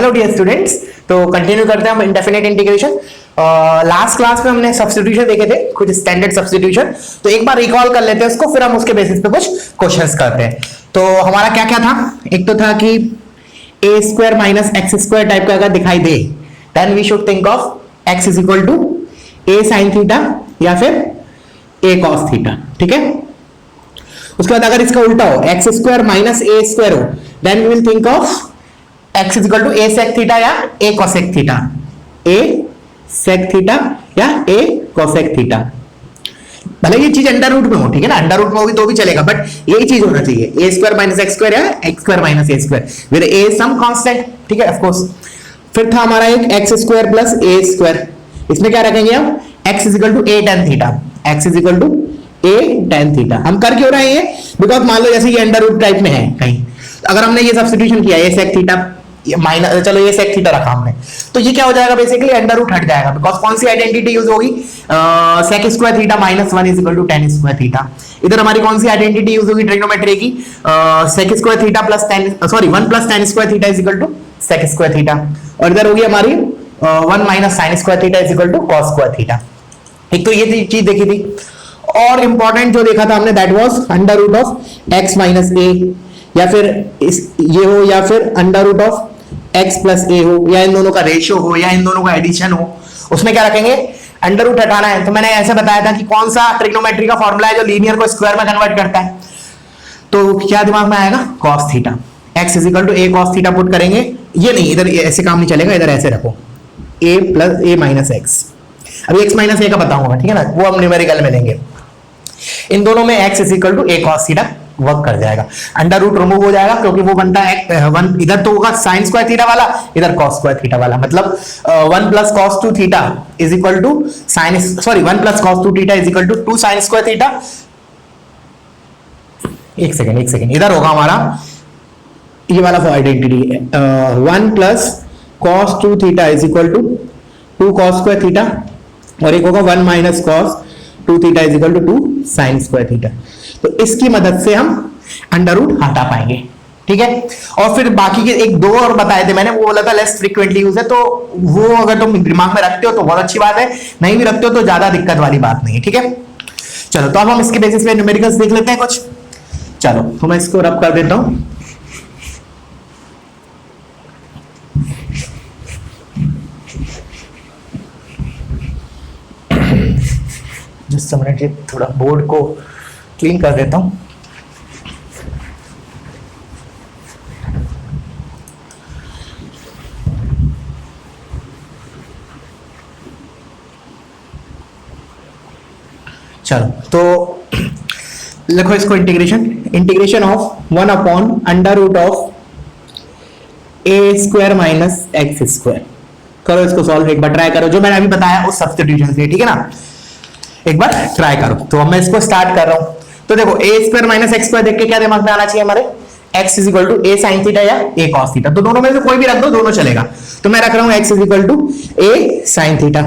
Hello dear students, तो continue करते हैं हम इंडेफिनिट इंटीग्रेशन। लास्ट क्लास में हमने सब्स्टिट्यूशन देखे थे, कुछ स्टैंडर्ड सब्स्टिट्यूशन। तो एक बार रिकॉल कर लेते हैं उसको, फिर हम उसके बेसिस पे कुछ क्वेश्चंस करते हैं। तो हमारा क्या क्या था? एक तो था कि a square minus x square type का अगर दिखाई दे, then we should think of x is equal to a sine theta या फिर ए कॉस थीटा। ठीक है, उसके बाद अगर इसका उल्टा हो, एक्स स्क्वायर माइनस ए स्क्वायर हो, then we will think of x is equal to A sec theta या A cosec theta, A sec theta या ए कोसेक थीटा। भले ये चीज अंडर रूट में हो, ठीक है ना, अंडर रूट में होगी तो भी चलेगा, बट यही चीज होना चाहिए, a square minus x square या x square minus A square with a some constant. ठीक है, ऑफ कोर्स। फिर था हमारा एक x square plus a square, इसमें क्या रखेंगे हम? x is equal to a tan theta, x is equal to a tan theta. हम कर क्यों रहे हैं ये? बिकॉज मान लो जैसे ये अंडर रूट टाइप में है कहीं, अगर हमने ये सब्स्टिट्यूशन किया ए सेक थीटा माइनस, चलो ये सेक थीटा रखा हमने, तो ये क्या हो जाएगा? बेसिकली अंडर रूट हट जाएगा, बिकॉज कौन सी आइडेंटिटी यूज होगी? Sec square theta minus one is equal to tan square theta. इधर हमारी कौन सी आइडेंटिटी यूज होगी ट्रिग्नोमेट्री की? Sec square theta plus tan, sorry one plus tan square theta is equal to sec square theta, और इधर होगी हमारी one minus sine square theta is equal to cos square theta. एक तो ये चीज देखी थी, और इंपॉर्टेंट जो देखा था हमने that was under root of x minus a, या फिर ये हो, या फिर under root of x plus a हो, या इन दोनों का रेशियो हो, या इन दोनों का एडिशन हो। उसमें क्या रखेंगे? अंडर रूट हटाना है। तो मैंने ऐसे बताया था कि कौन सा ट्रिग्नोमेट्री का फॉर्मूला है जो लीनियर को स्क्वायर में कन्वर्ट करता है, तो क्या दिमाग में आएगा? cos theta, x is equal to a cos theta put करेंगे। ये नहीं, इधर ऐसे काम नहीं चलेगा, इधर ऐसे रखो a plus a minus x. अभी x माइनस ए का बताऊंगा, ठीक है ना, वो हम न्यूमेरिकल में लेंगे। इन दोनों में x is equal to a cos theta work कर जाएगा, अंडर रूट रिमूव हो जाएगा, क्योंकि वो बनता है वन, इधर तो होगा साइन स्क्वायर थीटा वाला, इधर कॉस स्क्वायर थीटा वाला, मतलब one plus cos two theta is equal to sine, sorry one plus cos two theta is equal to two sine square theta. एक सेकेंड, इधर होगा हमारा ये वाला identity, one plus cos two theta is equal to two cos square theta, और एक होगा one minus cos two theta is equal to two sine square theta. तो इसकी मदद से हम अंडर रूट हटा पाएंगे। ठीक है, और फिर बाकी के एक दो और बताए थे मैंने, वो बोला था लेस फ्रीक्वेंटली यूज है, तो वो अगर तुम दिमाग में रखते हो तो बहुत अच्छी बात है, नहीं भी रखते हो तो ज्यादा दिक्कत वाली बात नहीं है। ठीक है, चलो तो अब हम इसके बेसिस पे न्यूमेरिकल्स देख लेते हैं कुछ। चलो तो मैं इसको रब कर देता हूं। जस्ट मिनट, ये थोड़ा बोर्ड को क्लीन कर देता हूं। चलो तो लिखो इसको, integration of one upon under root of a square minus x square. करो इसको सॉल्व, एक बार ट्राई करो, जो मैंने अभी बताया उस सब्स्टिट्यूशन से, ठीक है ना, एक बार ट्राई करो। तो अब मैं इसको स्टार्ट कर रहा हूं। तो देखो a square minus x square देख के क्या दिमाग में आना चाहिए हमारे? x is equal to a sine theta या ए कॉस थीटा, तो दोनों में से कोई भी रख दो, दोनों चलेगा। तो मैं रख रहा हूं x is equal to a sine theta,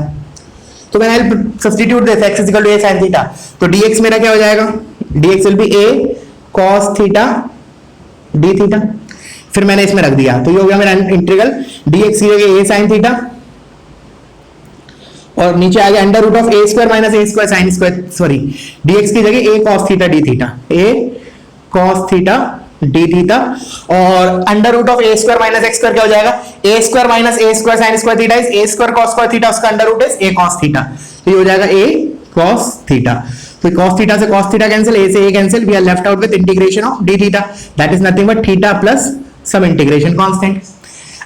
तो मैंने सब्स्टिट्यूट देता x is equal to a sine theta, तो dx मेरा क्या हो जाएगा? dx will be a cos theta d theta. फिर मैंने इसमें रख दिया, तो ये हो गया मेरा इंटीग्रल dx की जगह ए साइन थीटा, और नीचे आ गया under root of a square minus A square sine square, sorry dx की जगह a cos theta d theta, a cos theta d theta, और under root of a square minus x square क्या हो जाएगा? A square minus A square sine square theta is a square cos square theta, उसका under root is a cos theta, तो ये हो जाएगा a cos theta. तो cos theta से cos थीटा कैंसिल, ए से a cancel, we are left out with integration of d theta, that is nothing but theta plus some integration constant.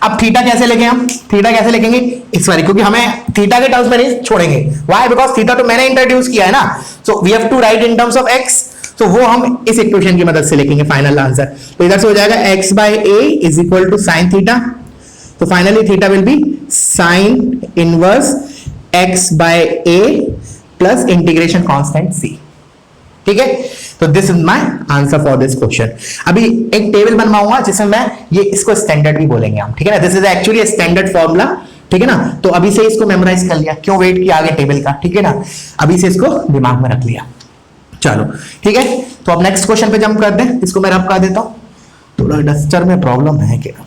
अब theta कैसे लिखेंगे हम? थीटा कैसे लिखेंगे इस बार, क्योंकि हमें थीटा के टर्म्स में नहीं छोड़ेंगे। व्हाई? बिकॉज थीटा तो मैंने इंट्रोड्यूस किया है ना, so we have to write in terms of x, तो वो हम इस इक्वेशन की मदद से लिखेंगे फाइनल आंसर। तो इधर से हो जाएगा x by a is equal to sine theta, तो finally theta will be sine inverse x by a plus integration constant c। ठीक है, तो this is my answer for this question. अभी एक टेबल बनवाऊंगा जिसमें मैं ये, इसको स्टैंडर्ड भी बोलेंगे हम, ठीक है ना, this is actually standard formula, ठीक है ना। तो अभी से इसको मेमोराइज कर लिया, क्यों वेट किया आगे टेबल का, ठीक है ना, अभी से इसको दिमाग में रख लिया। चलो ठीक है, तो अब नेक्स्ट क्वेश्चन पे जंप करते हैं। इसको मैं रब कर देता हूं, थोड़ा डस्टर में प्रॉब्लम है क्या?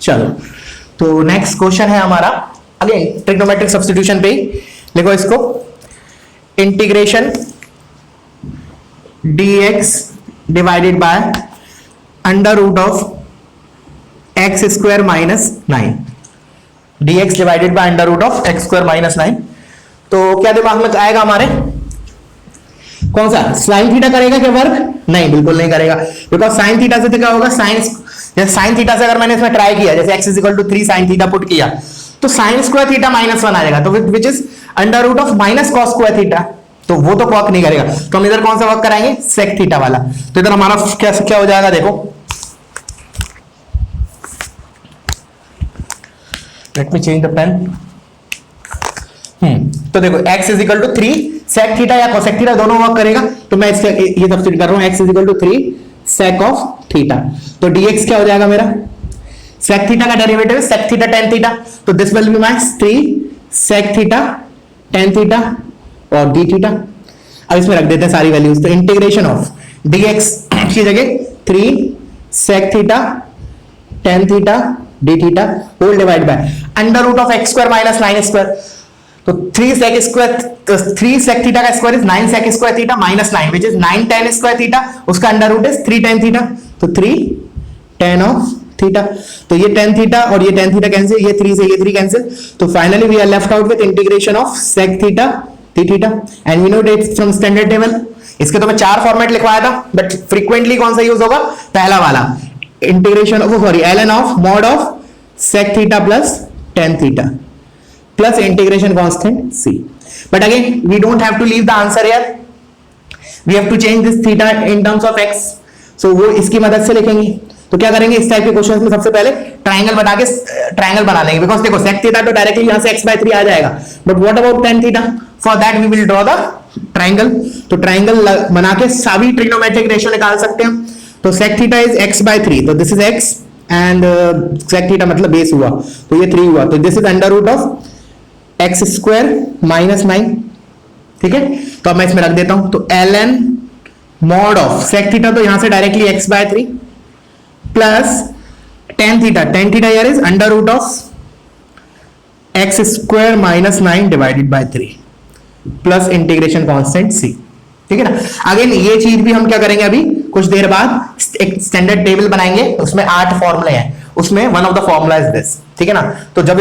चलो, तो नेक्स्ट क्वेश्चन है हमारा अगेन ट्रिग्नोमेट्रिक सब्स्टिट्यूशन पे ही। लिखो इसको, integration dx divided by under root of x square minus 9, dx divided by under root of x square minus 9। तो क्या दिमाग में आएगा हमारे, कौन सा, साइन थीटा करेगा क्या वर्क? नहीं, बिल्कुल नहीं करेगा, बिकॉज साइन थीटा से क्या होगा, साइन थीटा से अगर मैंने इसमें ट्राई किया, जैसे x equal to 3 sine theta put किया, तो साइन स्क्वायर थीटा -1 आ जाएगा, तो which is under root of minus cos square theta, तो वो तो वर्क नहीं करेगा। तो हम इधर कौन सा वर्क कराएंगे, सेक थीटा वाला। तो इधर हमारा क्या हो जाएगा, देखो, let me change the pen. तो देखो x is equal to 3 sec theta या कोसेक थीटा दोनों वर्क करेगा, तो मैं इससे ये सब्स्टिट्यूट कर रहा हूं, x is equal to 3 sec of theta. तो dx क्या हो जाएगा मेरा, सेक थीटा का डेरिवेटिव है सेक थीटा tan थीटा, तो this will be my 3 sec theta tan theta और d थीटा। अब इसमें रख देते हैं सारी वैल्यूज, तो इंटीग्रेशन ऑफ dx की जगह 3 sec theta tan theta d theta whole divide by under root of x square minus 9 square. तो 3 सेक स्क्वायर, 3 सेक थीटा का square is 9 sec square theta minus 9 which is 9 tan square theta, उसका under root is 3 tan theta, तो 3 tan of theta. तो ये tan theta और ये tan theta cancel, ये 3 से ये 3 कैंसिल, तो finally we are left out with integration of sec theta d theta and we know that from standard table. इसके तो मैं 4 फॉर्मेट लिखवाया था, बट फ्रीक्वेंटली कौन सा यूज होगा, पहला वाला, integration of sorry ln of mod of sec theta plus tan theta plus integration constant c. But again, we don't have to leave the answer here. We have to change this theta in terms of x. So वो इसकी मदद से लिखेंगे। तो क्या करेंगे, इस type के क्वेश्चंस में सबसे पहले ट्रायंगल बना के ट्रायंगल बना लेंगे, बिकॉज देखो sec थीटा तो डायरेक्टली यहां से x/3 आ जाएगा, but what about tan theta, for that we will draw the triangle. तो ट्रायंगल बना के सभी ट्रिग्नोमेट्रिक रेशियो निकाल सकते हैं। तो sec थीटा इज x/3, तो this is x and sec theta मतलब बेस हुआ, तो ये 3 हुआ, तो this is under root of x square minus 9, ठीक है। तो अब मैं इसमें रख देता हूं, तो ln mod of sec theta, तो यहां से directly x/3 plus tan theta यार is under root of x square minus 9 divided by 3 plus integration constant c, ठीक है ना। अगेन ये चीज भी हम क्या करेंगे, अभी कुछ देर बाद एक स्टैंडर्ड टेबल बनाएंगे, उसमें 8 फॉर्मूले हैं, उसमें one of the formula is this, ठीक है ना। तो जब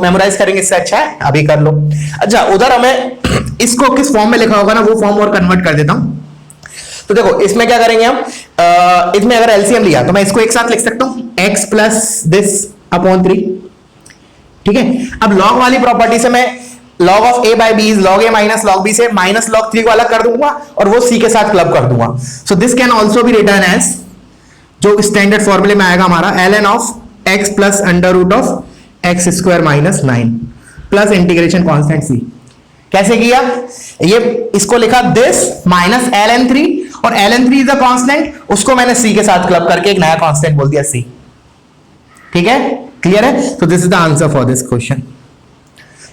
मेमोराइज करेंगे इससे अच्छा है अभी कर लो। अच्छा, उधर हमें इसको किस फॉर्म में लिखा होगा ना, वो फॉर्म और कन्वर्ट कर देता हूं। तो देखो इसमें क्या करेंगे हम, इसमें अगर एलसीएम लिया तो मैं इसको एक साथ लिख सकता हूं, x प्लस दिस अपॉन 3, ठीक है। अब लॉग वाली प्रॉपर्टी से मैं log of a by b is log a minus log b से माइनस log 3 को अलग कर दूंगा और वो c के साथ क्लब कर दूंगा। So this can also be written as, जो स्टैंडर्ड फॉर्मूले में आएगा हमारा, ln of x plus under root of x square minus 9 plus integration constant c। कैसे किया, ये इसको लिखा दिस माइनस ln3 और ln3 इज अ कांस्टेंट, उसको मैंने c के साथ क्लब करके एक नया कांस्टेंट बोल दिया c, ठीक है, क्लियर है। तो this is the answer for this question.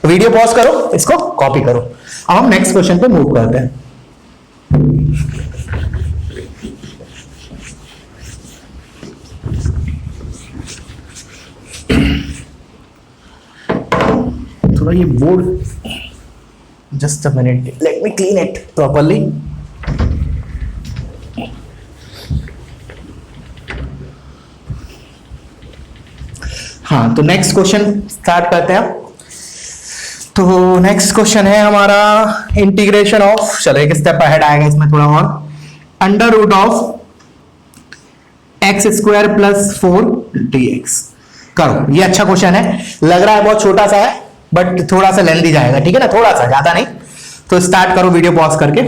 Video pause करो, इसको कॉपी करो। अब हम नेक्स्ट क्वेश्चन पे मूव करते हैं। थोड़ा ये board, just a minute, let me clean it properly. हाँ, तो नेक्स्ट क्वेश्चन स्टार्ट करते हैं। तो नेक्स्ट क्वेश्चन है हमारा इंटीग्रेशन ऑफ, चलो एक स्टेप अहेड आएगा इसमें थोड़ा और, under root of x square plus 4 dx। करो, ये अच्छा क्वेश्चन है, लग रहा है बहुत छोटा सा है बट थोड़ा सा लेंथी जाएगा, ठीक है ना, थोड़ा सा, ज्यादा नहीं। तो स्टार्ट करो वीडियो पॉज करके,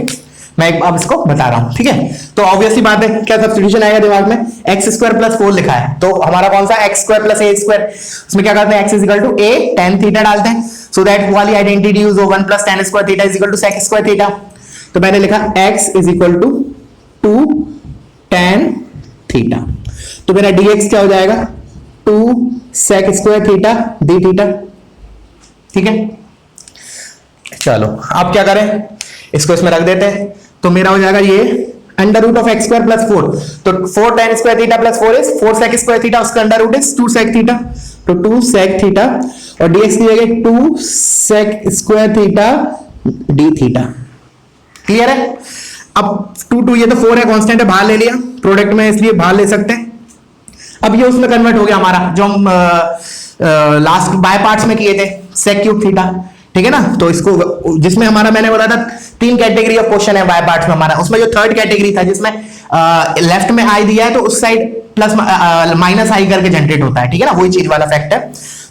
मैं अब इसको बता रहा हूं, ठीक है। तो ऑब्वियसली बात है, क्या सब्स्टिट्यूशन आएगा दिमाग में, एक्स स्क्वायर प्लस 4 लिखा है, तो हमारा कौन सा x square plus a square, उसमें क्या करते हैं, x is equal to a tan theta डालते हैं, सो दैट वाली आइडेंटिटी यूज हो, 1 plus tan square theta is equal to sec square theta. तो मैंने लिखा x is equal to 2 tan theta, तो मेरा dx क्या हो जाएगा, 2 sec square theta d theta, ठीक है। चलो अब क्या करें, इसको इसमें रख देते हैं, तो मेरा हो जाएगा ये under root of x square plus 4, तो 4 tan square theta plus 4 is 4 sec square theta, उसका under root is 2 sec theta, तो 2 sec थीटा और dx की जगह 2 sec square theta d theta. Clear है? अब 2 ये तो 4 है, कांस्टेंट है, बाहर ले लिया, प्रोडक्ट में इसलिए बाहर ले सकते हैं। अब ये उसमें कन्वर्ट हो गया हमारा जो हम लास्ट बाय पार्ट्स में किए थे, sec क्यूब थीटा, ठीक है ना। तो इसको जिसमें हमारा मैंने बोला था 3 कैटेगरी ऑफ क्वेश्चन है बाय पार्ट्स में हमारा, उसमें जो थर्ड कैटेगरी था जिसमें लेफ्ट में आई दिया है तो उस साइड प्लस माइनस आई करके जनरेट होता है, ठीक है ना, वही चीज वाला फैक्ट है।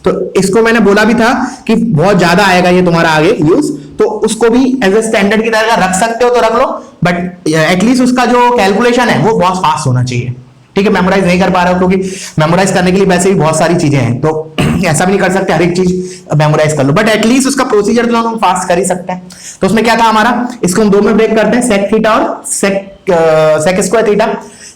तो इसको मैंने बोला भी था कि बहुत ज्यादा आएगा ये तुम्हारा आगे यूज, तो उसको भी एज ए स्टैंडर्ड की तरह रख सकते हो तो रख लो, बट एटलीस्ट उसका जो कैलकुलेशन है वो बहुत फास्ट होना चाहिए, ठीक है। मेमोराइज नहीं कर पा रहे हो क्योंकि मेमोराइज करने के लिए वैसे भी बहुत सारी चीजें हैं, तो ऐसा भी नहीं कर सकते हर एक चीज मेमोराइज कर लो, बट एटलीस्ट उसका प्रोसीजर तो हम फास्ट कर ही सकते हैं। तो उसमें क्या था हमारा, इसको हम दो में ब्रेक करते हैं, sec थीटा और sec square theta.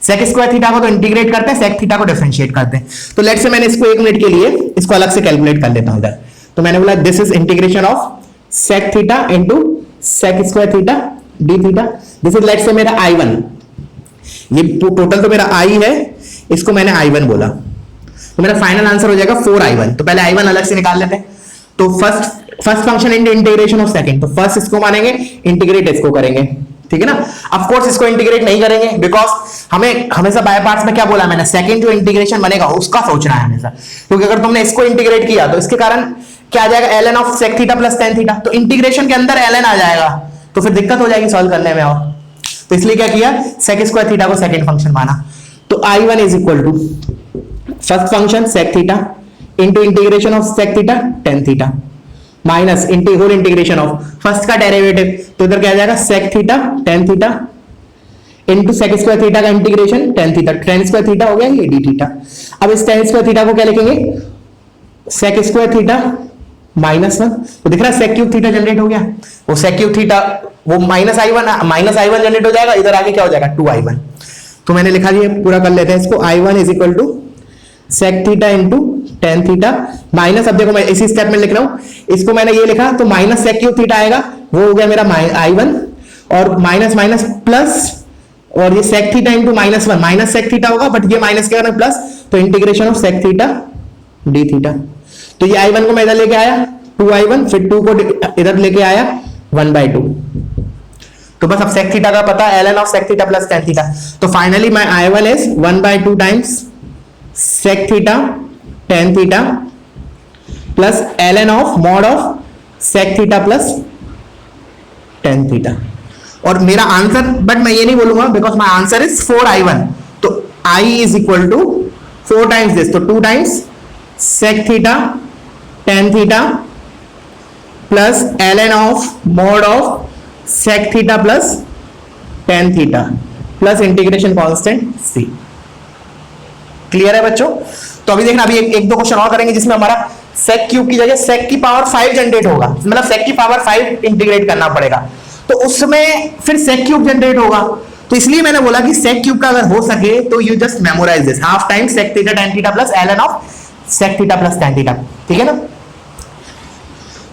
sec square theta को तो इंटीग्रेट करते हैं, sec थीटा को डिफरेंशिएट करते हैं। तो लेट्स से मैंने इसको 1 मिनट के लिए इसको अलग से कैलकुलेट कर लेता हूं इधर। तो मैंने बोला this is integration of sec theta into sec square theta d theta. This is let's say मेरा i1, ये टोटल तो मेरा i है, इसको मैंने i1 बोला, तो मेरा फाइनल आंसर हो जाएगा 4i1। तो पहले i1 अलग से निकाल लेते हैं। तो first function in integration of second, तो फर्स्ट इसको मानेंगे, इंटीग्रेट इसको करेंगे, ठीक है ना। ऑफ कोर्स इसको इंटीग्रेट नहीं करेंगे बिकॉज हमें हमेशा बाय पार्ट्स में क्या बोला मैंने, सेकंड जो इंटीग्रेशन बनेगा उसका सोचना है हमेशा, क्योंकि अगर तुमने इसको इंटीग्रेट किया तो इसके कारण क्या आ जाएगा, ln of sec theta plus tan theta, तो इंटीग्रेशन के अंदर ln आ जाएगा, तो फिर दिक्कत हो जाएगी सॉल्व करने में। और तो इसलिए क्या किया, sec स्क्वायर थीटा को सेकंड फंक्शन माना। तो i1 is equal to first function sec theta into integration of sec theta tan theta minus whole integration of first का डेरिवेटिव, तो इधर क्या आ जाएगा sec theta tan theta into sec square theta का integration tan theta, tan square theta हो गया ये d थीटा। अब इस tan स्क्वायर थीटा को क्या लिखेंगे, sec स्क्वायर थीटा माइनस 1, तो दिख रहा है sec क्यूब थीटा जनरेट हो गया, वो sec क्यूब थीटा वो माइनस i1 जनरेट हो जाएगा, इधर आगे क्या हो जाएगा 2i1। तो मैंने लिखा दिया, पूरा कर लेते हैं इसको, i1 is equal to sec theta into tan theta minus, अब देखो मैं इसी स्टेप में लिख रहा हूं, इसको मैंने ये लिखा तो माइनस sec क्यूब थीटा आएगा, वो हो गया मेरा i1 और माइनस माइनस प्लस, और ये sec theta into minus 1 minus sec theta होगा, बट ये माइनस के कारण प्लस, तो integration of sec theta d theta. तो ये i1 को मैं इधर लेके आया 2i1, फिर 2 को इधर लेके आया 1/2, तो बस अब sec थीटा का पता, ln of sec theta plus tan theta, तो finally my i1 is 1/2 times sec theta tan theta plus ln of mod of sec theta plus tan theta. और मेरा आंसर, बट मैं ये नहीं बोलूंगा because my answer is 4i1, तो i is equal to 4 times this, तो 2 times sec theta tan theta plus ln of mod of sec theta plus tan theta plus integration constant c। Clear है बच्चों? तो अभी देखना, अभी एक दो क्वेश्चन और करेंगे जिसमें हमारा sec क्यूब की जगह sec की पावर 5 जनरेट होगा, मतलब sec की पावर 5 इंटीग्रेट करना पड़ेगा, तो उसमें फिर sec क्यूब जनरेट होगा। तो इसलिए मैंने बोला कि sec क्यूब का अगर हो सके तो you just memorise this, half time sec theta tan theta plus ln of sec theta plus tan theta, ठीक है ना।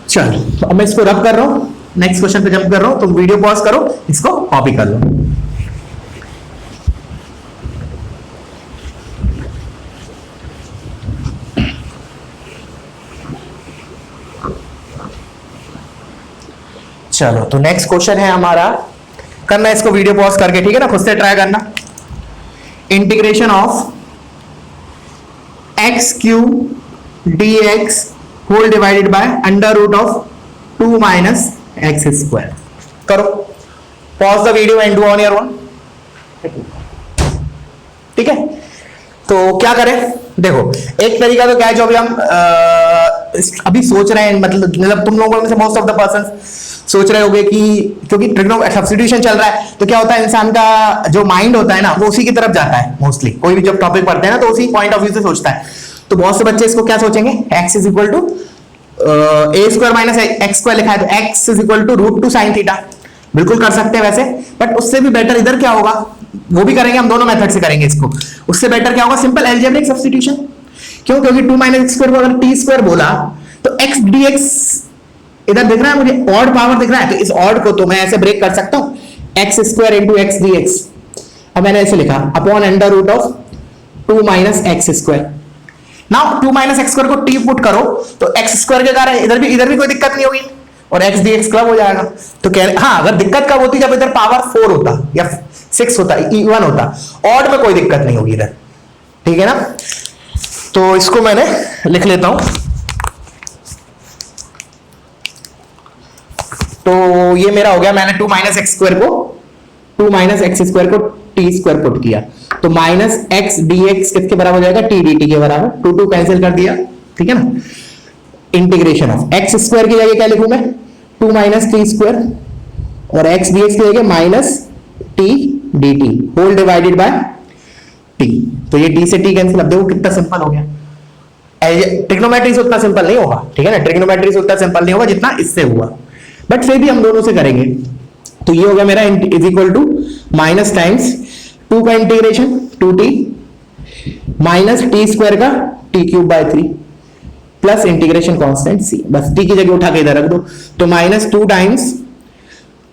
चलो तो अब मैं इसको रब कर रहा हूं, नेक्स्ट क्वेश्चन पे जंप कर रहा हूं, तो वीडियो पॉज करो, इसको कॉपी कर लो। चलो तो नेक्स्ट क्वेश्चन है हमारा, करना इसको वीडियो पॉज करके, ठीक है ना, खुद से ट्राई करना। Integration of x cube dx whole divided by under root of 2 minus x square. करो, pause the video and do on your own, ठीक है। तो क्या करें, देखो एक तरीका तो क्या है, जो अभी हम अभी सोच रहे हैं, मतलब तुम लोगों में से मोस्ट ऑफ द पर्सन सोच रहे होंगे कि क्योंकि सब्स्टिट्यूशन चल रहा है, तो क्या होता है, इंसान का जो माइंड होता है ना वो उसी की तरफ जाता है मोस्टली, कोई भी जब टॉपिक पढ़ते हैं ना तो उसी पॉइंट ऑफ व्यू से सोचता है। तो बहुत से बच्चे इसको क्या सोचेंगे, x is equal to a square minus x square लिखा है, तो x is equal to root 2 sine theta, बिल्कुल कर सकते हैं वैसे, बट उससे भी बेटर इधर क्या होगा, वो भी करेंगे, हम दोनों मेथड से करेंगे इसको। उससे बेटर क्या होगा, सिंपल अलजेब्रिक सब्स्टिट्यूशन। क्यों, क्योंकि 2 माइनस एक्स स्क्वायर को अगर टी स्क्वायर बोला तो x dx इधर दिख रहा है मुझे, ऑड पावर दिख रहा है, तो इस ऑड को तो मैं ऐसे ब्रेक कर सकता हूं, x square into x d x, अब मैंने ऐसे लिखा upon under root of 2 minus x square. Now 2 minus x square को टी पुट करो तो एक्स स्क्वायर के कारण इधर भी कोई दिक्कत नहीं होगी और एक्स डी एक्स क्लब हो जाएगा। तो कह हाँ, अगर दिक्कत कब होती जब इधर पावर 4 होता या 6 होता, इवन होता, ऑड में कोई दिक्कत नहीं होगी इधर, ठीक है ना। तो इसको मैंने लिख लेता हूं। तो ये मेरा हो गया, मैंने 2 माइनस एक्स स्क्वायर को टी स्क्वायर पुट किया तो माइनस एक्स डी एक्स किसके बराबर हो जाएगा, टी डी टी के बराबर, 2 2 कैंसिल कर दिया, ठीक है ना। इंटीग्रेशन ऑफ एक्स स्क्वायर की जगह क्या लिखूं मैं, 2 माइनस टी स्क्वायर और एक्स डी एक्स की जगह minus t d t whole divided by t. तो ये डी से टी कैंसिल, अब देखो कितना सिंपल हो गया। ट्रिग्नोमेट्री से उतना सिंपल नहीं होगा, ठीक है ना, ट्रिग्नोमेट्री से उतना सिंपल नहीं होगा जितना इससे हुआ, बट फिर भी हम दोनों से करेंगे। तो ये हो गया मेरा is equal to minus times 2 का integration 2t minus t square का t cube by 3 plus integration constant c, बस t की जगह उठा के इधर रख दो। तो minus 2 times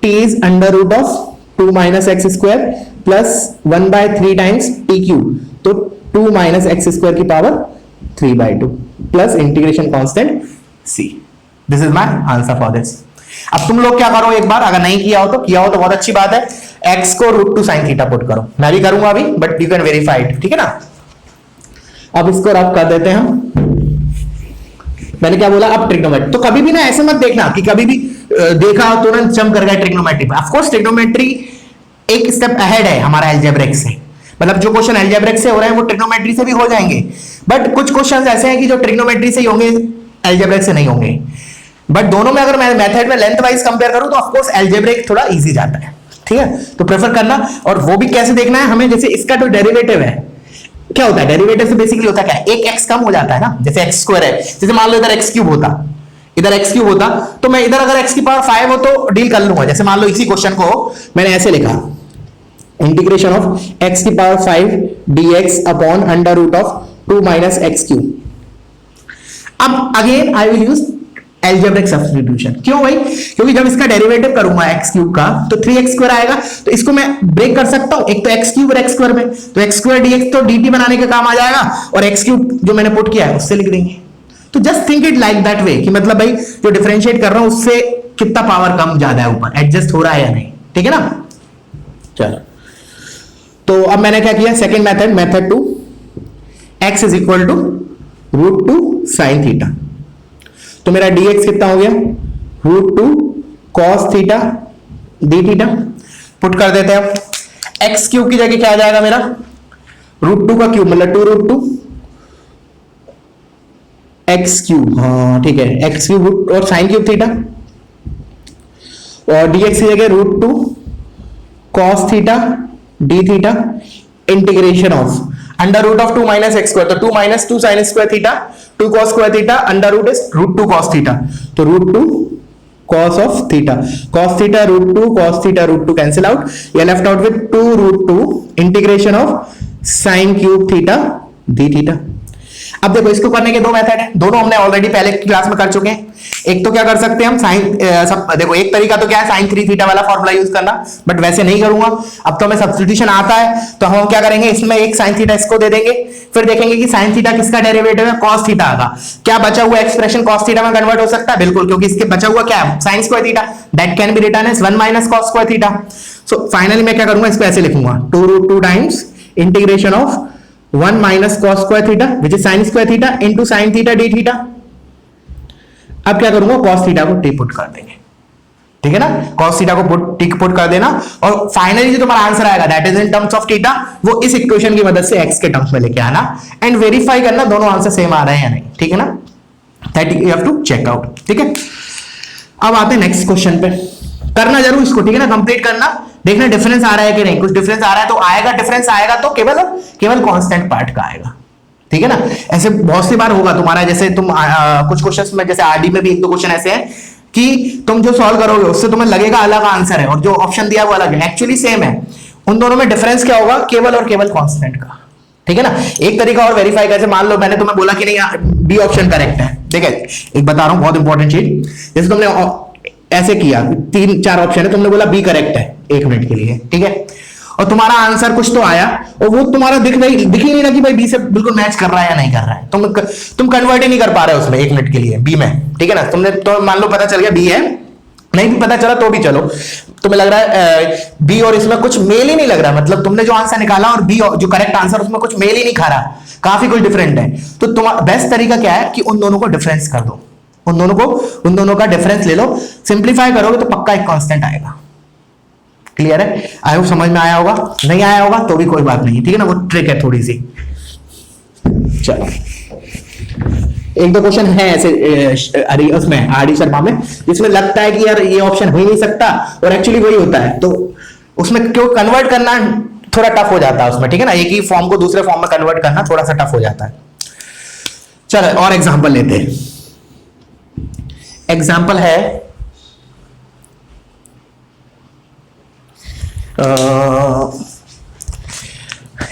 t is under root of 2 minus x square plus 1 by 3 times t cube, तो 2 माइनस एक्स स्क्वायर की power 3 by 2 plus integration constant c। This is my answer for this. अब तुम लोग क्या करो, एक बार अगर नहीं किया हो तो बहुत अच्छी बात है, x को √2 sin थीटा पुट करो, मैं भी करूंगा अभी, but you can verify it, ठीक है ना। अब इसको रब कर देते हैं हम। मैंने क्या बोला, अब ट्रिग्नोमेट्री। तो कभी भी ना ऐसे मत देखना कि कभी भी देखा तुरंत जंप कर गया ट्रिग्नोमेट्री पर। ऑफ कोर्स ट्रिग्नोमेट्री एक स्टेप अहेड है हमारा एल्जेब्रिक से, मतलब जो क्वेश्चन एल्जेब्रिक से हो रहे हैं वो ट्रिग्नोमेट्री से भी हो जाएंगे, बट कुछ क्वेश्चन ऐसे हैं कि जो ट्रिग्नोमेट्री से ही होंगे, एल्जेब्रिक से नहीं होंगे। बट दोनों में अगर मैं मेथड में लेंथ वाइज कंपेयर करूं तो ऑफ कोर्स एल्जेब्रिक थोड़ा इजी जाता है, ठीक है। तो प्रेफर करना, और वो भी कैसे देखना है हमें, जैसे इसका जो डेरिवेटिव है, क्या होता है डेरिवेटिव से बेसिकली होता क्या है, एक x कम हो जाता है ना, जैसे x स्क्वायर है, जैसे मान लो इधर x क्यूब होता, इधर x क्यूब होता, तो मैं इधर अगर x की पावर 5 हो तो डील कर लूंगा। जैसे मान लो इसी क्वेश्चन को मैंने ऐसे लिखा, इंटीग्रेशन ऑफ x की power 5 dx upon under root of 2 minus x cube. अब again I will use algebraic substitution. क्यों भाई, क्योंकि जब इसका डेरिवेटिव करूंगा x क्यूब का तो 3x स्क्वायर आएगा, तो इसको मैं ब्रेक कर सकता हूं, एक तो x क्यूब और x स्क्वायर में, तो x स्क्वायर dx तो dt बनाने के काम आ जाएगा, और x क्यूब जो मैंने पुट किया है उससे लिख देंगे। तो just think it like that वे कि मतलब भाई जो डिफरेंशिएट कर रहा हूं उससे कितना पावर कम ज्यादा है, ऊपर एडजस्ट हो रहा है या नहीं, ठीक है ना। चलो, तो अब मैंने क्या किया, second method 2, x is equal to √2 sin theta. तो मेरा dx कितना हो गया, √2 cos theta d theta. Put कर देते हैं, x क्यूब की जगह क्या आ जाएगा मेरा, √2 का क्यूब मतलब 2√2 x क्यूब, हाँ ठीक है, x क्यूब और sin क्यूब थीटा, और dx की जगह √2 cos theta d theta integration of under root of 2 minus x square, तो 2 minus 2 sine square theta 2 cos square theta under root is √2 cos theta, तो √2 cos of theta, cos theta √2 cos theta √2 cancel out, ये left out with 2√2 integration of sine cube theta d theta. अब देखो इसको करने के दो method हैं, दोनों हमने ऑलरेडी पहले की क्लास में कर चुके हैं। एक तो क्या कर सकते हैं हम साइन देखो एक तरीका तो क्या है साइन 3 थीटा वाला फॉर्मूला यूज करना, बट वैसे नहीं करूंगा। अब तो हमें सब्स्टिट्यूशन आता है, तो हम क्या करेंगे, इसमें एक साइन थीटा इसको दे देंगे, फिर देखेंगे कि साइन थीटा किसका डेरिवेटिव है, cos थीटा का। क्या बचा हुआ एक्सप्रेशन cos थीटा में कन्वर्ट हो सकता है, बिल्कुल, क्योंकि इसके बचा हुआ क्या है sine square theta, that can be written as 1 minus cos square theta. So finally मैं क्या करूंगा, इसको ऐसे लिखूंगा 2√2 times integration of 1 minus cos square theta which is sine square theta into sine theta d theta. अब क्या करूंगा, cos theta को टी पुट कर देंगे, ठीक है ना, cos थीटा को टी पुट कर देना, और फाइनली जो तुम्हारा आंसर आएगा that is in terms of theta, वो इस इक्वेशन की मदद से x के टर्म्स में लेके आना एंड वेरीफाई करना दोनों आंसर सेम आ रहे हैं या नहीं, ठीक है ना, that you have to check out, ठीक है। अब आते हैं नेक्स्ट क्वेश्चन पे, करना जरूर इसको, ठीक है ना, कंप्लीट करना, देखना डिफरेंस आ रहा है कि नहीं, कुछ डिफरेंस आ रहा है तो आएगा, डिफरेंस आएगा तो केवल कांस्टेंट पार्ट का आएगा, ठीक है ना। ऐसे बहुत सी बार होगा तुम्हारा, जैसे तुम कुछ क्वेश्चंस में, जैसे आरडी में भी एक दो क्वेश्चन ऐसे हैं कि तुम जो सॉल्व करोगे उससे तुम्हें लगेगा अलग आंसर है और जो ऑप्शन दिया वो अलग है, एक्चुअली सेम है। उन दोनों में डिफरेंस क्या होगा, केवल और केवल कांस्टेंट का, ठीक है ना। एक तरीका और वेरीफाई कर, मान लो मैंने तुम्हें बोला कि नहीं बी ऑप्शन करेक्ट है, ठीक है, एक बता रहा हूं बहुत इंपॉर्टेंट चीज, जैसे तुमने ऐसे किया 3-4 ऑप्शन है, तुमने बोला बी करेक्ट है 1 मिनट के लिए, ठीक है, और तुम्हारा आंसर कुछ तो आया और वो तुम्हारा दिख ही नहीं रहा कि भाई बी से बिल्कुल मैच कर रहा है या नहीं कर रहा है, तुम कन्वर्ट ही नहीं कर पा रहे हो उसमें 1 मिनट के लिए बी में, ठीक है ना। तुमने तो मान लो पता चल गया बी है, नहीं भी पता चला तो भी चलो, तुम्हें लग रहा है बी और इसमें कुछ मेल ही नहीं लग रहा, मतलब तुमने जो आंसर निकाला और बी जो करेक्ट आंसर उसमें कुछ मेल ही नहीं खा रहा, काफी कुछ डिफरेंट है, तो तुम बेस्ट तरीका क्या है कि उन दोनों को डिफरेंस कर दो, उन दोनों का डिफरेंस ले लो, सिंप्लीफाई करोगे तो पक्का एक कांस्टेंट आएगा। क्लियर है? आई होप समझ में आया होगा, नहीं आया होगा तो भी कोई बात नहीं, ठीक है ना, वो ट्रिक है थोड़ी सी। चलो एक दो क्वेश्चन है ऐसे उसमें आरडी शर्मा में जिसमें लगता है कि यार ये ऑप्शन हो ही नहीं सकता और एक्चुअली वही होता है, तो उसमें क्यों कन्वर्ट करना थोड़ा टफ हो जाता है उसमें, ठीक है ना, एक ही फॉर्म को दूसरे फॉर्म में कन्वर्ट करना थोड़ा सा टफ हो जाता है। चलो और एग्जांपल लेते हैं। एग्जांपल है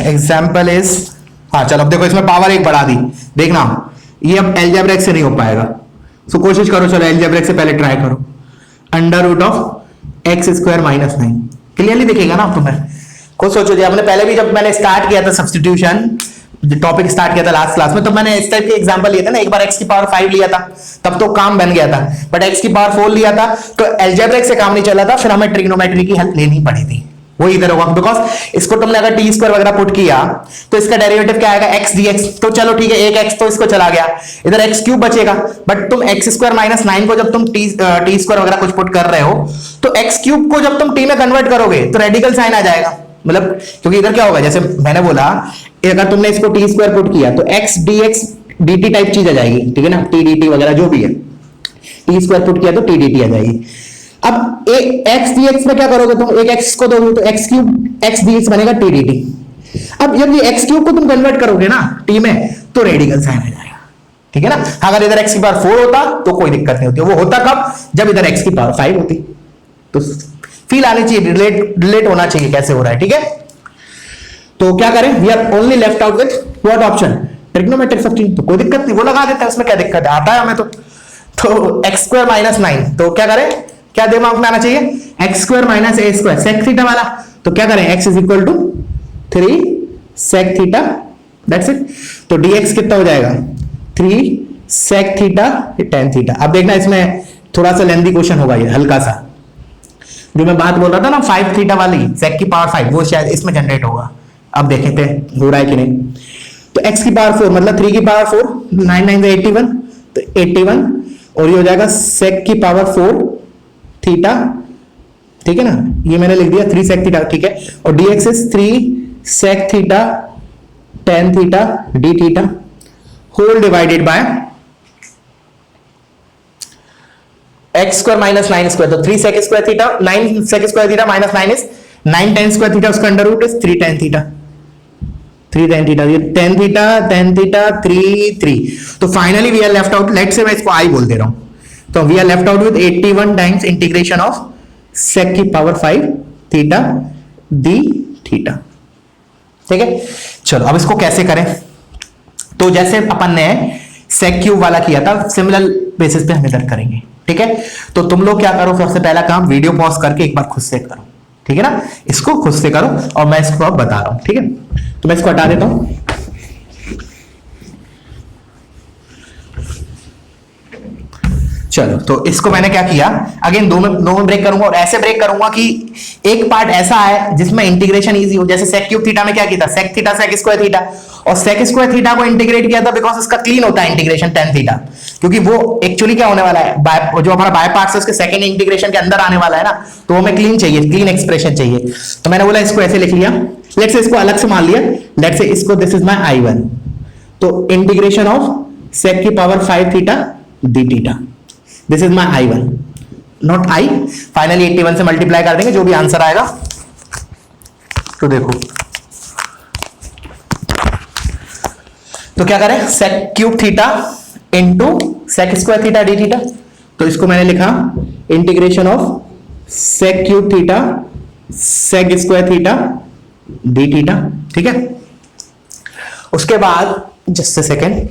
एग्जांपल इज, हाँ चलो अब देखो इसमें पावर 1 बढ़ा दी, देखना ये अब एलजेब्रिक से नहीं हो पाएगा, तो कोशिश करो, चलो एलजेब्रिक से पहले ट्राई करो, under root of x square minus 9, clearly दिखेगा ना तुम्हें, खुद सोचो जी, आपने पहले भी जब मैंने स्टार्ट किया था सब्स्टिट्यूशन, टॉपिक स्टार्ट किया था लास्ट क्लास में, तो मैंने इस टाइप के एग्जांपल लिए थे ना, एक बार x की पावर 5 लिया था तब तो काम बन गया था, बट x की पावर 4 लिया था तो एलजेब्रिक से काम नहीं चला था, फिर हमें ट्रिग्नोमेट्री की हेल्प लेनी पड़ी थी, वो इधर होगा, बिकॉज इसको तुमने अगर टी स्क्वायर वगैरह पुट किया तो इसका डेरिवेटिव क्या आएगा x dx, तो चलो ठीक है एक x तो इसको चला गया, इधर x क्यूब बचेगा, बट तुम x स्क्वायर माइनस 9 को जब तुम टी स्क्वायर वगैरह कुछ पुट कर रहे हो तो x क्यूब को जब तुम t में कन्वर्ट करोगे तो रेडिकल साइन आ जाएगा, मतलब क्योंकि इधर क्या होगा, जैसे मैंने बोला अगर तुमने इसको टी स्क्वायर पुट किया तो x dx dt टाइप चीज आ जाएगी, ठीक है ना, t dt वगैरह जो भी है, टी स्क्वायर पुट किया तो t dt आ जाएगी। अब x dx में क्या करोगे तुम, एक x को दोगे तो x क्यूब x dx बनेगा t dt, अब जब ये x क्यूब को तुम कन्वर्ट करोगे ना t में तो रेडिकल साइन आ जाएगा, ठीक है ना। अगर इधर x की पावर 4 होता तो कोई दिक्कत नहीं होती, वो होता कब, जब इधर x की पावर 5 होती, तो फील आनी चाहिए, रिलेट होना चाहिए कैसे हो रहा है, ठीक है। तो क्या करें, we are only left out with what option, trigonometric substitution, तो कोई दिक्कत नहीं, वो लगा देते हैं, उसमें क्या दिक्कत है, आता है हमें तो x स्क्वायर माइनस 9, तो क्या करें, क्या दिमाग में आना चाहिए, x square minus a square sec theta वाला, तो क्या करें x is equal to 3 sec theta, that's it, तो dx कितना हो जाएगा 3 सेक थीटा tan थीटा। अब देखना इसमें थोड़ा सा लेंथी क्वेश्चन होगा, ये हल्का सा, जो मैं बात बोल रहा था ना 5 थीटा वाली सेक की पावर 5, वो शायद इसमें जनरेट होगा, अब देखें थे हो रहा है कि नहीं। तो x की पावर 4 मतलब 3 की पावर 4, 9 9 81, तो 81, और ये हो जाएगा सेक की पावर 4 थीटा, ठीक है ना, ये मैंने लिख दिया 3 सेक थीटा, ठीक है, और dx is 3 sec theta tan theta d theta whole divided by x square minus 9 square, तो 3 sec square theta 9 sec square theta minus 9 is 9 tan square theta, उसका under root is 3 tan theta, 3 tan theta, ये tan theta 3, तो finally we are left out, let's say मैं इसको i बोल दे रहा हूं, तो we are left out with 81 times integration of sec की पावर 5 थीटा d थीटा, ठीक है। चलो अब इसको कैसे करें, तो जैसे अपन ने सेक क्यूब वाला किया था सिमिलर बेसिस पे हम इधर करेंगे, ठीक है। तो तुम लोग क्या करो, सबसे पहला काम वीडियो पॉज करके एक बार खुद से करो, ठीक है ना, इसको खुद से करो और मैं इसको अब बता रहा हूं, ठीक है। तो मैं इसको हटा देता हूं, चलो तो इसको मैंने क्या किया, अगेन दो में ब्रेक करूंगा और ऐसे ब्रेक करूंगा कि एक पार्ट ऐसा है जिसमें इंटीग्रेशन इजी हो, जैसे सेक क्यूब थीटा में क्या किया था, sec theta sec square theta, और सेक स्क्वायर थीटा को इंटीग्रेट किया था बिकॉज इसका क्लीन होता है इंटीग्रेशन tan थीटा, क्योंकि वो एक्चुअली क्या होने वाला है, जो हमारा बाय पार्ट्स है उसके सेकंड इंटीग्रेशन के अंदर आने वाला है ना, तो हमें क्लीन चाहिए, क्लीन एक्सप्रेशन चाहिए, तो मैंने बोला इसको ऐसे लिख लिया, लेट्स से इसको अलग से मान लिया, लेट्स से इसको दिस इज माय I1, तो इंटीग्रेशन ऑफ सेक की power 5 theta d theta, this is my I1 not I, finally 81 से मल्टीप्लाई कर देंगे जो भी आंसर आएगा, तो देखो तो क्या करें, sec cube theta into sec square theta d theta, तो इसको मैंने लिखा integration of sec cube theta sec square theta d theta, ठीक है। उसके बाद जस्ट अ सेकेंड,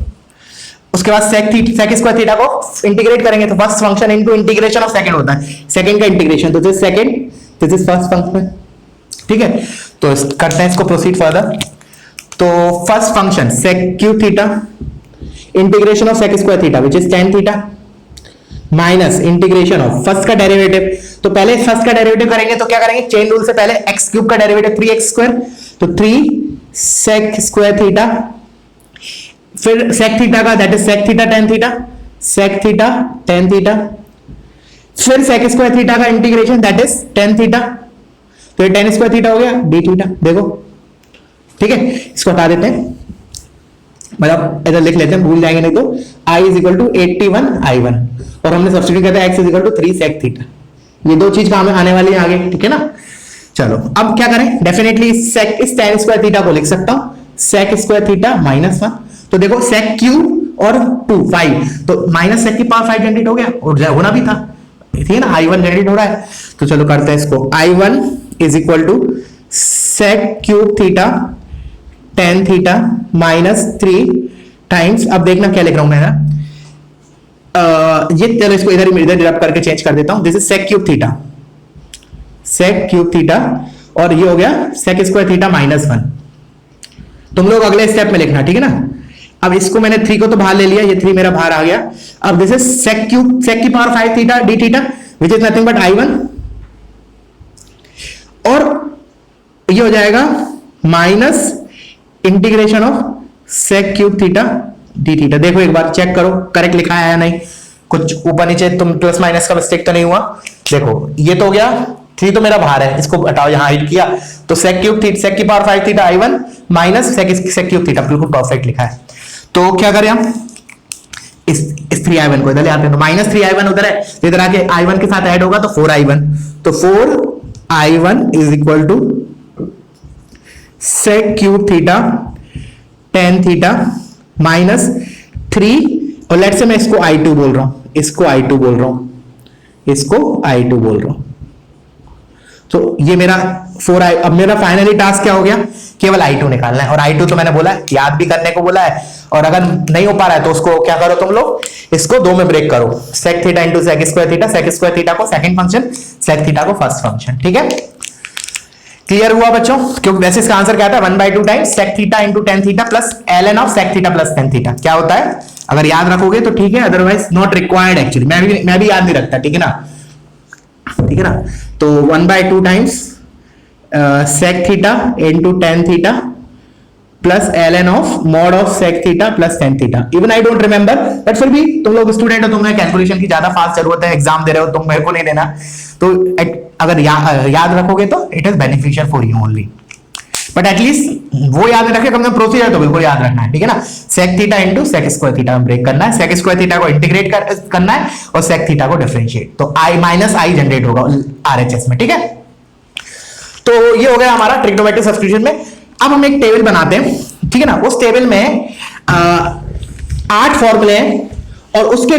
उसके बाद सेक स्क्वायर थीटा को इंटीग्रेट करेंगे तो first function into integration of second होता है, सेकंड का इंटीग्रेशन, तो this second, this is first function, ठीक है। तो करते हैं इसको प्रोसीड फर्दर। तो first function sec cube theta integration of sec square theta which is tan theta minus integration of first का डेरिवेटिव। तो पहले फर्स्ट का डेरिवेटिव करेंगे तो क्या करेंगे, चेन रूल से पहले एक्स क्यूब का डेरिवेटिव 3x स्क्वायर, तो 3 सेक स्क्वायर थीटा, फिर सेक थीटा का that is sec theta tan theta, sec theta tan theta, फिर सेक स्क्वायर थीटा का integration that is tan theta, तो ये tan स्क्वायर थीटा हो गया d थीटा। देखो ठीक है, इसको हटा देते हैं, मतलब इधर लिख लेते हैं, भूल जाएंगे नहीं तो। I is equal to 81 I1 और हमने सब्स्टिट्यूट किया था x is equal to 3 sec theta. ये दो चीज काम में आने वाली है आगे, ठीक है ना। चलो अब क्या करें, डेफिनेटली सेक इस tan स्क्वायर थीटा को लिख सकता हूं सेक स्क्वायर थीटा -1। तो देखो सेक क्यूब और 2 5, तो माइनस सेक की पावर 5 जनरेट हो गया और होना भी था, ठीक है ना। I1 जनरेट हो रहा है, तो चलो करते हैं इसको। I1 is equal to sec cube theta tan theta -3 times, अब देखना क्या लिख रहा हूं मैं ये, चलो इसको इधर डिराइव करके चेंज कर देता हूं। This is sec cube theta, sec cube theta, और ये हो गया सेक स्क्वायर थीटा -1। तुम लोग अगले स्टेप में लिखना, ठीक है ना। अब इसको मैंने 3 को तो बाहर ले लिया, ये 3 मेरा बाहर आ गया। अब this is sec cube, sec की power 5 theta d theta which is nothing but I1, और ये हो जाएगा minus integration of sec cube theta d theta. देखो एक बार चेक करो करेक्ट लिखा है या नहीं, कुछ ऊपर नीचे तुम प्लस माइनस का मिस्टेक तो नहीं हुआ। देखो ये तो हो गया, 3 तो मेरा बाहर है, इसको हटाओ, यहां हाइड किया, तो सेक क्यूब थीटा, सेक की power 5 theta I1 minus sec cube theta, बिल्कुल परफेक्ट लिखा है। तो क्या करें हम, इस 3I1 को इधर ले आते हैं, तो -3I1 उधर है, तो इधर आके I1 के साथ ऐड होगा तो 4I1, तो 4I1 is equal to sec cube theta tan theta -3, और लेट्स से मैं इसको I2 बोल रहा हूं, इसको I2 बोल रहा हूं, इसको I2 बोल रहा हूं। तो ये मेरा 4I, अब मेरा फाइनली टास्क क्या हो गया, केवल I2 निकालना है, और I2 तो मैंने बोला है याद भी करने को बोला है, और अगर नहीं हो पा रहा है तो उसको क्या करो तुम लोग, इसको 2 में ब्रेक करो, sec theta into sec square theta, sec square theta को सेकंड फंक्शन, सेक थीटा को फर्स्ट फंक्शन, ठीक है। क्लियर हुआ बच्चों, क्योंकि वैसे इसका आंसर क्या था, 1/2 times sec theta into tan theta plus ln of sec theta plus tan theta. क्या होता है, अगर याद रखोगे तो ठीक है, अदरवाइज नॉट रिक्वायर्ड एक्चुअली, मैं भी याद नहीं रखता, ठीक है ना, ठीक है ना। तो 1/2 times sec theta into tan theta plus ln of mod of sec theta plus tan theta. Even I don't remember, but फिर भी तुम लोग स्टूडेंट हो, तुम्हें कैलकुलेशन की ज्यादा फास्ट जरूरत है, एग्जाम दे रहे हो, तुम मेरे को नहीं देना, तो अगर याद रखोगे तो it is beneficial for you only, but at least वो याद रखे, कम से कम प्रोसीजर तो बिल्कुल याद रखना है, ठीक है ना। Sec theta into sec square theta में ब्रेक करना है, सेक स्क्वायर थीटा को इंटीग्रेट करना है और सेक थीटा को डिफरेंशिएट, तो I जनरेट होगा RHS में, ठीक है। तो ये हो गया हमारा ट्रिग्नोमेट्रिक सब्स्टिट्यूशन में। अब हम एक टेबल बनाते हैं, ठीक है ना। उस टेबल में 8 फॉर्मूले हैं, और उसके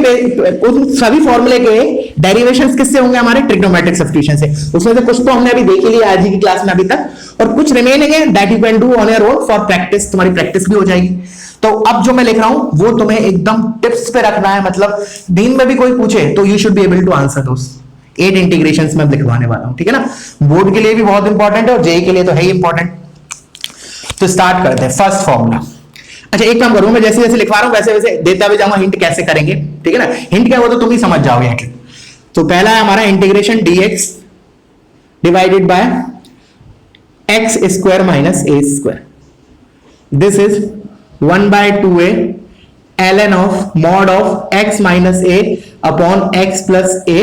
उन सभी फॉर्मूले के डेरिवेशंस किससे होंगे, हमारे ट्रिग्नोमेट्रिक सब्स्टिट्यूशन से। उसमें से कुछ तो हमने अभी देख ही लिया आज की क्लास में अभी तक, और कुछ रिमेनिंग है that you can do on your own for practice, तुम्हारी प्रैक्टिस भी हो जाएगी। तो अब जो मैं लिख रहा हूं वो तुम्हें एकदम टिप्स पे रखना है, मतलब दिन में भी कोई पूछे तो you should be able to answer those 8 integrations में लिखवाने वाला हूं, ठीक है ना। बोर्ड के लिए भी बहुत इंपॉर्टेंट है और जेई के लिए तो है ही इंपॉर्टेंट। तो स्टार्ट करते हैं फर्स्ट फॉर्मूला। अच्छा एक काम करूं, मैं जैसे जैसे लिखवा रहा हूं वैसे वैसे देता भी जाऊंगा हिंट कैसे करेंगे, ठीक है ना। हिंट क्या हो तो तुम ही समझ जाओगे। तो पहला है हमारा integration dx divided by x square minus a square, this is 1/2a ln of mod of x minus a upon x plus a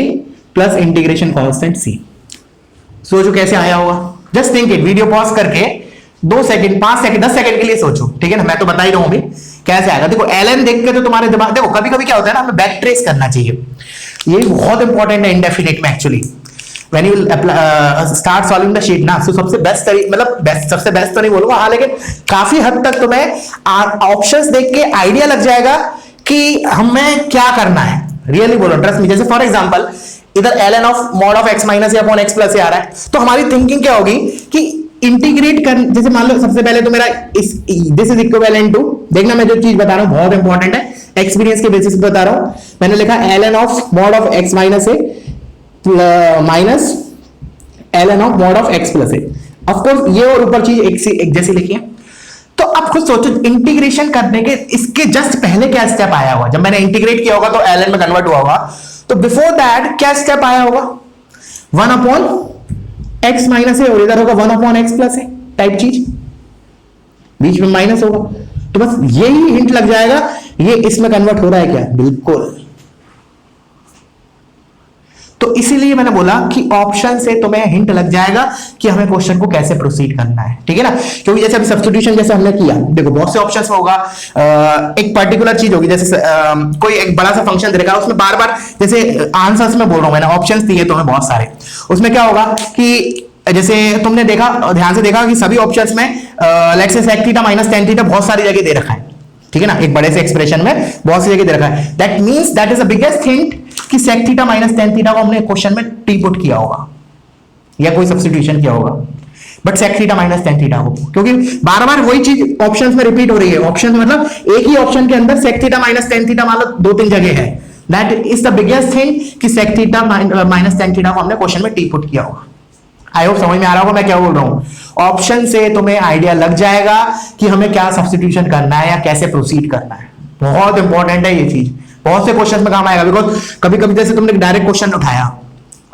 plus integration constant c। सोचो कैसे आया होगा, just think it, video pause करके 2 second 5 second 10 second के लिए सोचो, ठीक है ना। मैं तो बता ही रहा हूं अभी कैसे आएगा। देखो ln देख के तो तुम्हारे दिमाग, देखो कभी कभी क्या होता है ना, हमें बैक ट्रेस करना चाहिए, ये बहुत इंपॉर्टेंट है इंडेफिनिट में actually. When you start solving the sheet ना, तो सबसे बेस्ट मतलब बेस्ट, सबसे बेस्ट तो नहीं बोलूंगा हाँ, लेकिन काफी हद तक तुम्हें ऑप्शंस देख के आइडिया लग जाएगा कि हमें क्या करना है। रियली बोलो, ट्रस्ट मी। जैसे फॉर एग्जांपल इधर ln of mod of x minus a upon x plus a आ रहा है, तो हमारी थिंकिंग क्या होगी कि इंटीग्रेट कर, जैसे मान लो सबसे पहले तो मेरा दिस इज इक्विवेलेंट टू, देखना मैं जो चीज बता रहा हूं बहुत इंपॉर्टेंट है, एक्सपीरियंस के बेसिस पे बता रहा हूं। मैंने लिखा ln of mod of x minus a minus ln of mod of x plus a। Of course ये और ऊपर चीज एक जैसी लिखी है। तो अब खुद सोचो इंटीग्रेशन करने के इसके जस्ट पहले क्या स्टेप आया होगा, जब मैंने इंटीग्रेट किया होगा तो ln में कन्वर्ट हुआ होगा, तो बिफोर दैट क्या स्टेप आया होगा, 1 अपॉन x माइनस ए, और इधर होगा 1 अपॉन x प्लस ए टाइप चीज, बीच में माइनस होगा। तो बस यही हिंट लग जाएगा ये इसमें कन्वर्ट हो रहा है क्या, बिल्कुल। तो इसीलिए मैंने बोला कि ऑप्शन से तुम्हें हिंट लग जाएगा कि हमें क्वेश्चन को कैसे प्रोसीड करना है, ठीक है ना। क्योंकि जैसे अभी सब्स्टिट्यूशन जैसे हमने किया, देखो बहुत से ऑप्शंस में होगा, एक पर्टिकुलर चीज होगी, जैसे कोई एक बड़ा सा फंक्शन दे रखा है, उसमें बार बार जैसे आंसर्स में बोल रहा हूं मैंने, ऑप्शंस दिए तुम्हें बहुत सारे, उसमें क्या होगा कि जैसे तुमने देखा, ध्यान से देखा कि सभी ऑप्शंस में let's say sec theta minus tan theta बहुत सारी जगह दे रखा है, ठीक है ना, एक बड़े से एक्सप्रेशन में बहुत सी जगह दे रखा है। That means that is the biggest hint कि sec theta minus tan theta को हमने क्वेश्चन में टी पुट किया होगा या कोई सब्स्टिट्यूशन किया होगा, but sec theta minus tan theta को, क्योंकि बार बार वही चीज ऑप्शंस में रिपीट हो रही है। ऑप्शन मतलब एक ही ऑप्शन के अंदर sec theta minus tan theta मान लो 2-3 जगह है, that is the biggest hint कि sec theta minus tan theta को हमने क्वेश्चन में टी पुट किया होगा। आई होप समझ में आ रहा होगा मैं क्या बोल रहा हूं। ऑप्शन से तुम्हें आइडिया लग जाएगा कि हमें क्या सब्स्टिट्यूशन करना है या कैसे प्रोसीड करना है। बहुत इंपॉर्टेंट है ये चीज, बहुत से क्वेश्चन में काम आएगा। बिकॉज कभी कभी जैसे तुमने डायरेक्ट क्वेश्चन उठाया,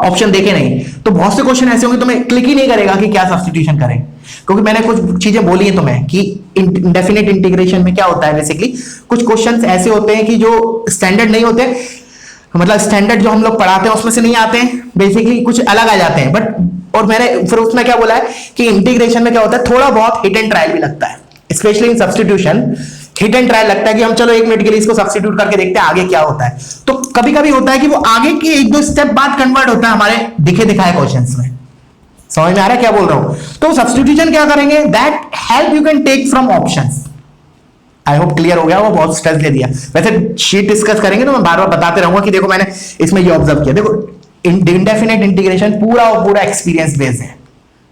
ऑप्शन देखे नहीं, तो बहुत से क्वेश्चन ऐसे होंगे तुम्हें क्लिक ही नहीं करेगा कि क्या सब्स्टिट्यूशन करें, क्योंकि मैंने कुछ चीजें बोली है तुम्हें कि इंडेफिनिट इंटीग्रेशन में क्या होता है। बेसिकली कुछ क्वेश्चन ऐसे होते हैं कि जो स्टैंडर्ड नहीं होते, मतलब स्टैंडर्ड जो हम लोग पढ़ाते हैं उसमें से नहीं आते हैं, बेसिकली कुछ अलग आ जाते हैं। बट और मैंने फिर उसमें क्या बोला है कि इंटीग्रेशन में क्या होता है, थोड़ा बहुत हिट एंड ट्रायल भी लगता है, specially in substitution hit and trial लगता है कि हम चलो 1 मिनट के लिए इसको सब्स्टिट्यूट करके देखते हैं आगे क्या होता है। तो कभी कभी होता है कि वो आगे के 1-2 स्टेप बाद कन्वर्ट होता है हमारे दिखे दिखाए क्वेश्चंस में। समझ में आ रहा है क्या बोल रहा हूं। तो सब्स्टिट्यूशन क्या करेंगे, that help you can take from options. I hope clear हो गया, वो बहुत स्ट्रेस दे दिया। वैसे शीट डिस्कस करेंगे तो मैं बार बार बताते रहूंगा कि देखो मैंने इसमें ये ऑब्जर्व किया। देखो इंडेफिनिट इंटीग्रेशन पूरा और पूरा एक्सपीरियंस बेस्ड है,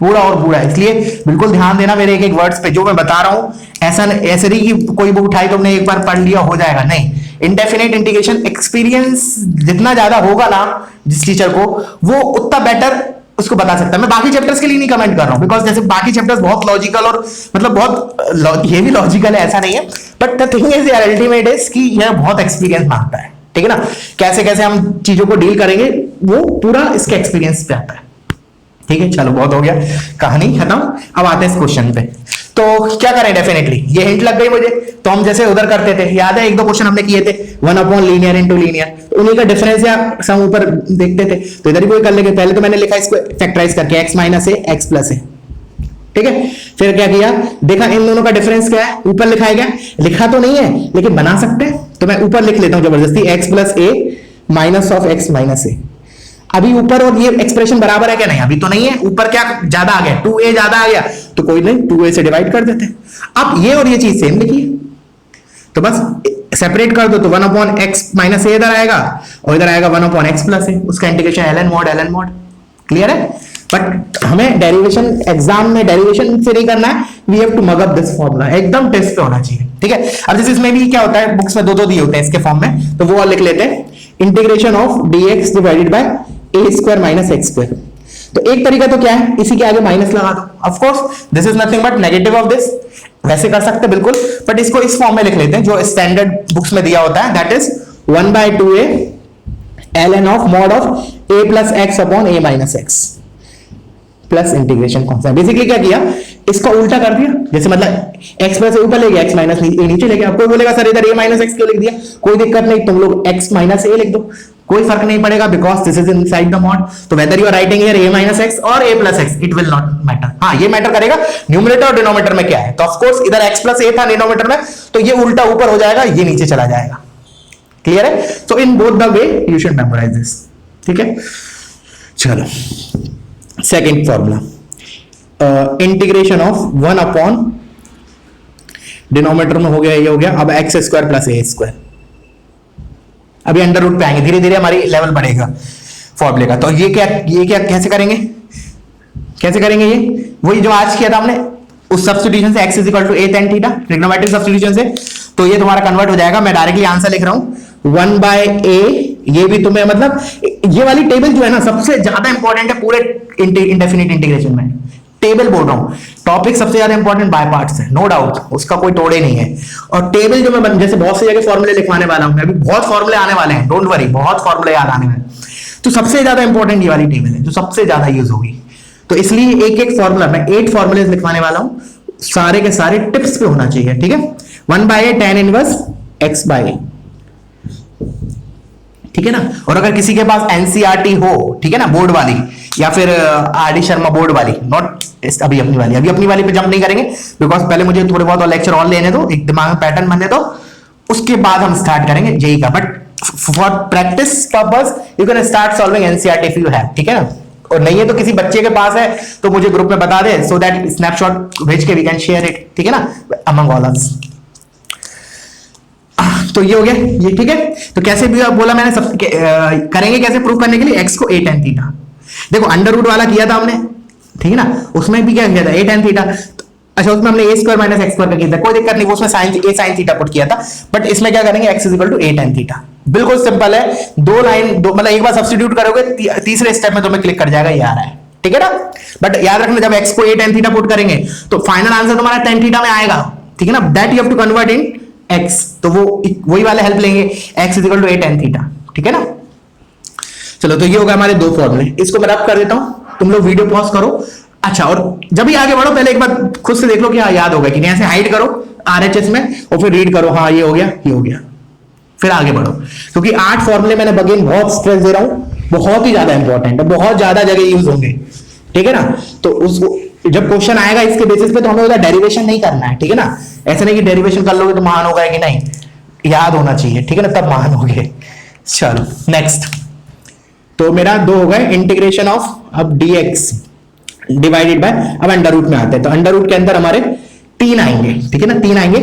पूरा और पूरा, इसलिए बिल्कुल ध्यान देना मेरे एक एक वर्ड्स पे जो मैं बता रहा हूं। ऐसा ऐसे नहीं कि कोई बुक उठाई तुमने एक बार पढ़ लिया हो जाएगा, नहीं। इंडेफिनिट इंटीग्रेशन एक्सपीरियंस जितना ज्यादा होगा ना जिस टीचर को, वो उतना बेटर उसको बता सकता है। मैं बाकी चैप्टर्स के लिए नहीं कमेंट कर रहा हूं, बिकॉज जैसे बाकी चैप्टर्स बहुत लॉजिकल और मतलब बहुत ये भी लॉजिकल है, ऐसा नहीं है, बट द थिंग इज यार अल्टीमेट इज कि यह बहुत एक्सपीरियंस मांगता है, ठीक है ना। कैसे कैसे हम चीजों को डील करेंगे वो पूरा इसके एक्सपीरियंस पे आता है, ठीक है। चलो बहुत हो गया, कहानी खत्म। अब आते हैं इस क्वेश्चन पे। तो क्या करें, डेफिनेटली ये हिंट लग गई मुझे। तो हम जैसे उधर करते थे, याद है 1-2 क्वेश्चन हमने किए थे 1 अपॉन लीनियर इनटू लीनियर, उन्हीं का डिफरेंस या सम ऊपर देखते थे। तो इधर भी कोई कर लेंगे। पहले तो मैंने लिखा इसको फैक्टराइज करके x माइनस ए एक्स प्लस ए, ठीक है। फिर क्या किया, देखा इन दोनों का डिफरेंस क्या है, ऊपर लिखा गया, लिखा तो नहीं है लेकिन बना सकते हैं, तो मैं ऊपर लिख लेता हूं जबरदस्ती x plus a minus of x minus a. अभी ऊपर और ये एक्सप्रेशन बराबर है क्या, नहीं अभी तो नहीं है, ऊपर क्या ज्यादा आ गया, 2a ज्यादा आ गया, तो कोई नहीं 2a से डिवाइड कर देते हैं। अब ये और ये चीज सेम लिखिए, तो बस सेपरेट कर दो, तो 1 अपॉन एक्स माइनस ए इधर आएगा और इधर आएगा 1 अपॉन एक्स प्लस ए, उसका इंटीग्रेशन ln mod। क्लियर है। बट हमें डेरिवेशन एग्जाम में डेरिवेशन से नहीं करना है, we have to mug up this formula, एकदम टेस्ट पे होना चाहिए, ठीक है। अब जैसे इसमें भी क्या होता है, बुक्स में 2-2 दिए होते हैं इसके फॉर्म में, तो वो और लिख लेते हैं, integration of dx divided bye a square minus x square. तो एक तरीका तो क्या है, इसी के आगे माइनस लगा दो। Of course this is nothing but negative of this, वैसे कर सकते हैं बिल्कुल, बट इसको इस फॉर्म में लिख लेते हैं जो स्टैंडर्ड बुक्स में दिया होता है, that is 1/2a ln of mod of a plus x upon a minus x plus integration constant. Basically क्या किया, इसको उल्टा कर दिया, जैसे मतलब x प्लस ए ऊपर ले गया, x माइनस ए नीचे ले गया। आपको बोलेगा सर इधर a माइनस एक्स क्यों लिख दिया, कोई दिक्कत नहीं, तुम लोग x माइनस ए लिख दो, कोई फर्क नहीं पड़ेगा, because this is inside the mod. तो whether you are writing here a minus x और a plus x, it will not matter. हाँ ये मैटर करेगा न्यूमरेटर और डिनोमिनेटर में क्या है, तो ऑफ कोर्स इधर x प्लस ए था डिनोमिनेटर में, तो ये उल्टा ऊपर हो जाएगा, ये नीचे चला जाएगा। क्लियर है। So in both the way you should memorise this, ठीक है। चलो second formula, integration of 1 upon denominator में हो गया, ये हो गया, अब x square plus a square. अभी अंडर रूट पे आएंगे, धीरे धीरे हमारी लेवल बढ़ेगा फॉर्मूले का। तो ये क्या कैसे करेंगे, ये वही जो आज किया था हमने उस सब्स्टिट्यूशन से, x is equal to a tan theta, trigonometric substitution से। तो ये तुम्हारा कन्वर्ट हो जाएगा, मैं डायरेक्टली आंसर लिख रहा हूं 1/a। ये भी तुम्हें मतलब ये वाली टेबल जो है ना सबसे ज्यादा इंपॉर्टेंट है पूरे इंडेफिनिट इंटीग्रेशन में। टेबल बोल रहा हूं, टॉपिक सबसे ज्यादा इंपॉर्टेंट बाय पार्ट्स है, नो डाउट, उसका कोई तोड़े नहीं है। और टेबल जो मैं जैसे बहुत सी जगह फॉर्मूले लिखवाने वाला हूं, अभी बहुत फॉर्मूले आने वाले हैं, डोंट वरी, बहुत फॉर्मूले याद आने वाले, तो सबसे ज्यादा इंपॉर्टेंट ये वाली टेबल है जो सबसे ज्यादा यूज होगी। तो इसलिए एक एक फॉर्मूला मैं 8 फॉर्मूले लिखवाने वाला हूं, सारे के सारे टिप्स पे होना चाहिए, ठीक है। 1/a tan इनवर्स x/a, ठीक है ना। और अगर किसी के पास एनसीईआरटी हो, ठीक है ना, बोर्ड वाली, या फिर आर.डी. शर्मा बोर्ड वाली, नॉट अभी अपनी वाली पे जंप नहीं करेंगे, बिकॉज पहले मुझे थोड़े बहुत लेक्चर और लेने दो, एक दिमाग में पैटर्न बनने दो, उसके बाद हम स्टार्ट करेंगे जेई का। But for practice purpose you can start solving NCERT if you have, ठीक है ना। और नहीं है तो किसी बच्चे के पास है तो मुझे ग्रुप में बता दे, सो दैट स्नैपशॉट भेज के वी कैन शेयर इट, ठीक है ना, अमंग ऑल अस। तो ये हो गया ये, ठीक है। तो कैसे भी बोला मैंने, सब करेंगे कैसे प्रूव करने के लिए, x को a tan थीटा, देखो अंडर रूट वाला किया था हमने, ठीक है ना, उसमें भी क्या किया था, a tan थीटा। अच्छा, उसमें हमने a square minus x square का किया था, कोई दिक्कत नहीं, वो उसमें sin थीटा पुट किया था। बट इसमें क्या करेंगे, x equal to a tan theta, बिल्कुल सिंपल है, दो लाइन, दो मतलब एक बार सब्स्टिट्यूट करोगे, तीसरे स्टेप में तुम्हें क्लिक कर जाएगा, ये आ रहा है, ठीक है ना। बट याद रखना, जब x को a tan थीटा पुट करेंगे तो फाइनल आंसर तुम्हारा tan थीटा में आएगा, ठीक है ना, that you have to convert in x, तो वो वही वाले हेल्प लेंगे, x equal to a tan theta, ठीक है ना। चलो, तो ये होगा हमारे दो फॉर्मूले, इसको मैं रब कर देता हूं, तुम लोग वीडियो पॉज करो। अच्छा, और जब भी आगे बढ़ो पहले एक बार खुद से देख लो कि हाँ याद होगा कि नहीं, ऐसे हाइड करो आरएचएस में और फिर रीड करो, हाँ ये हो गया, ये हो गया, फिर आगे बढ़ो, क्योंकि 8 फॉर्मूले मैंने अगेन बहुत स्ट्रेस दे रहा हूं, बहुत ही ज्यादा इंपॉर्टेंट है, बहुत ज्यादा जगह यूज होंगे, ठीक है ना। तो उसको जब क्वेश्चन आएगा इसके बेसिस पे तो हमें उसका डेरिवेशन नहीं करना है, ठीक है ना। ऐसे नहीं कि डेरिवेशन कर लोगे तो महान होगा कि नहीं, याद होना चाहिए, ठीक है ना, तब महान होगे। चलो नेक्स्ट, तो मेरा 2 हो गए, इंटीग्रेशन ऑफ अब dx डिवाइडेड बाय, अब अंडर रूट में आते हैं, तो अंडर रूट के अंदर हमारे 3 आएंगे, ठीक है ना, 3 आएंगे।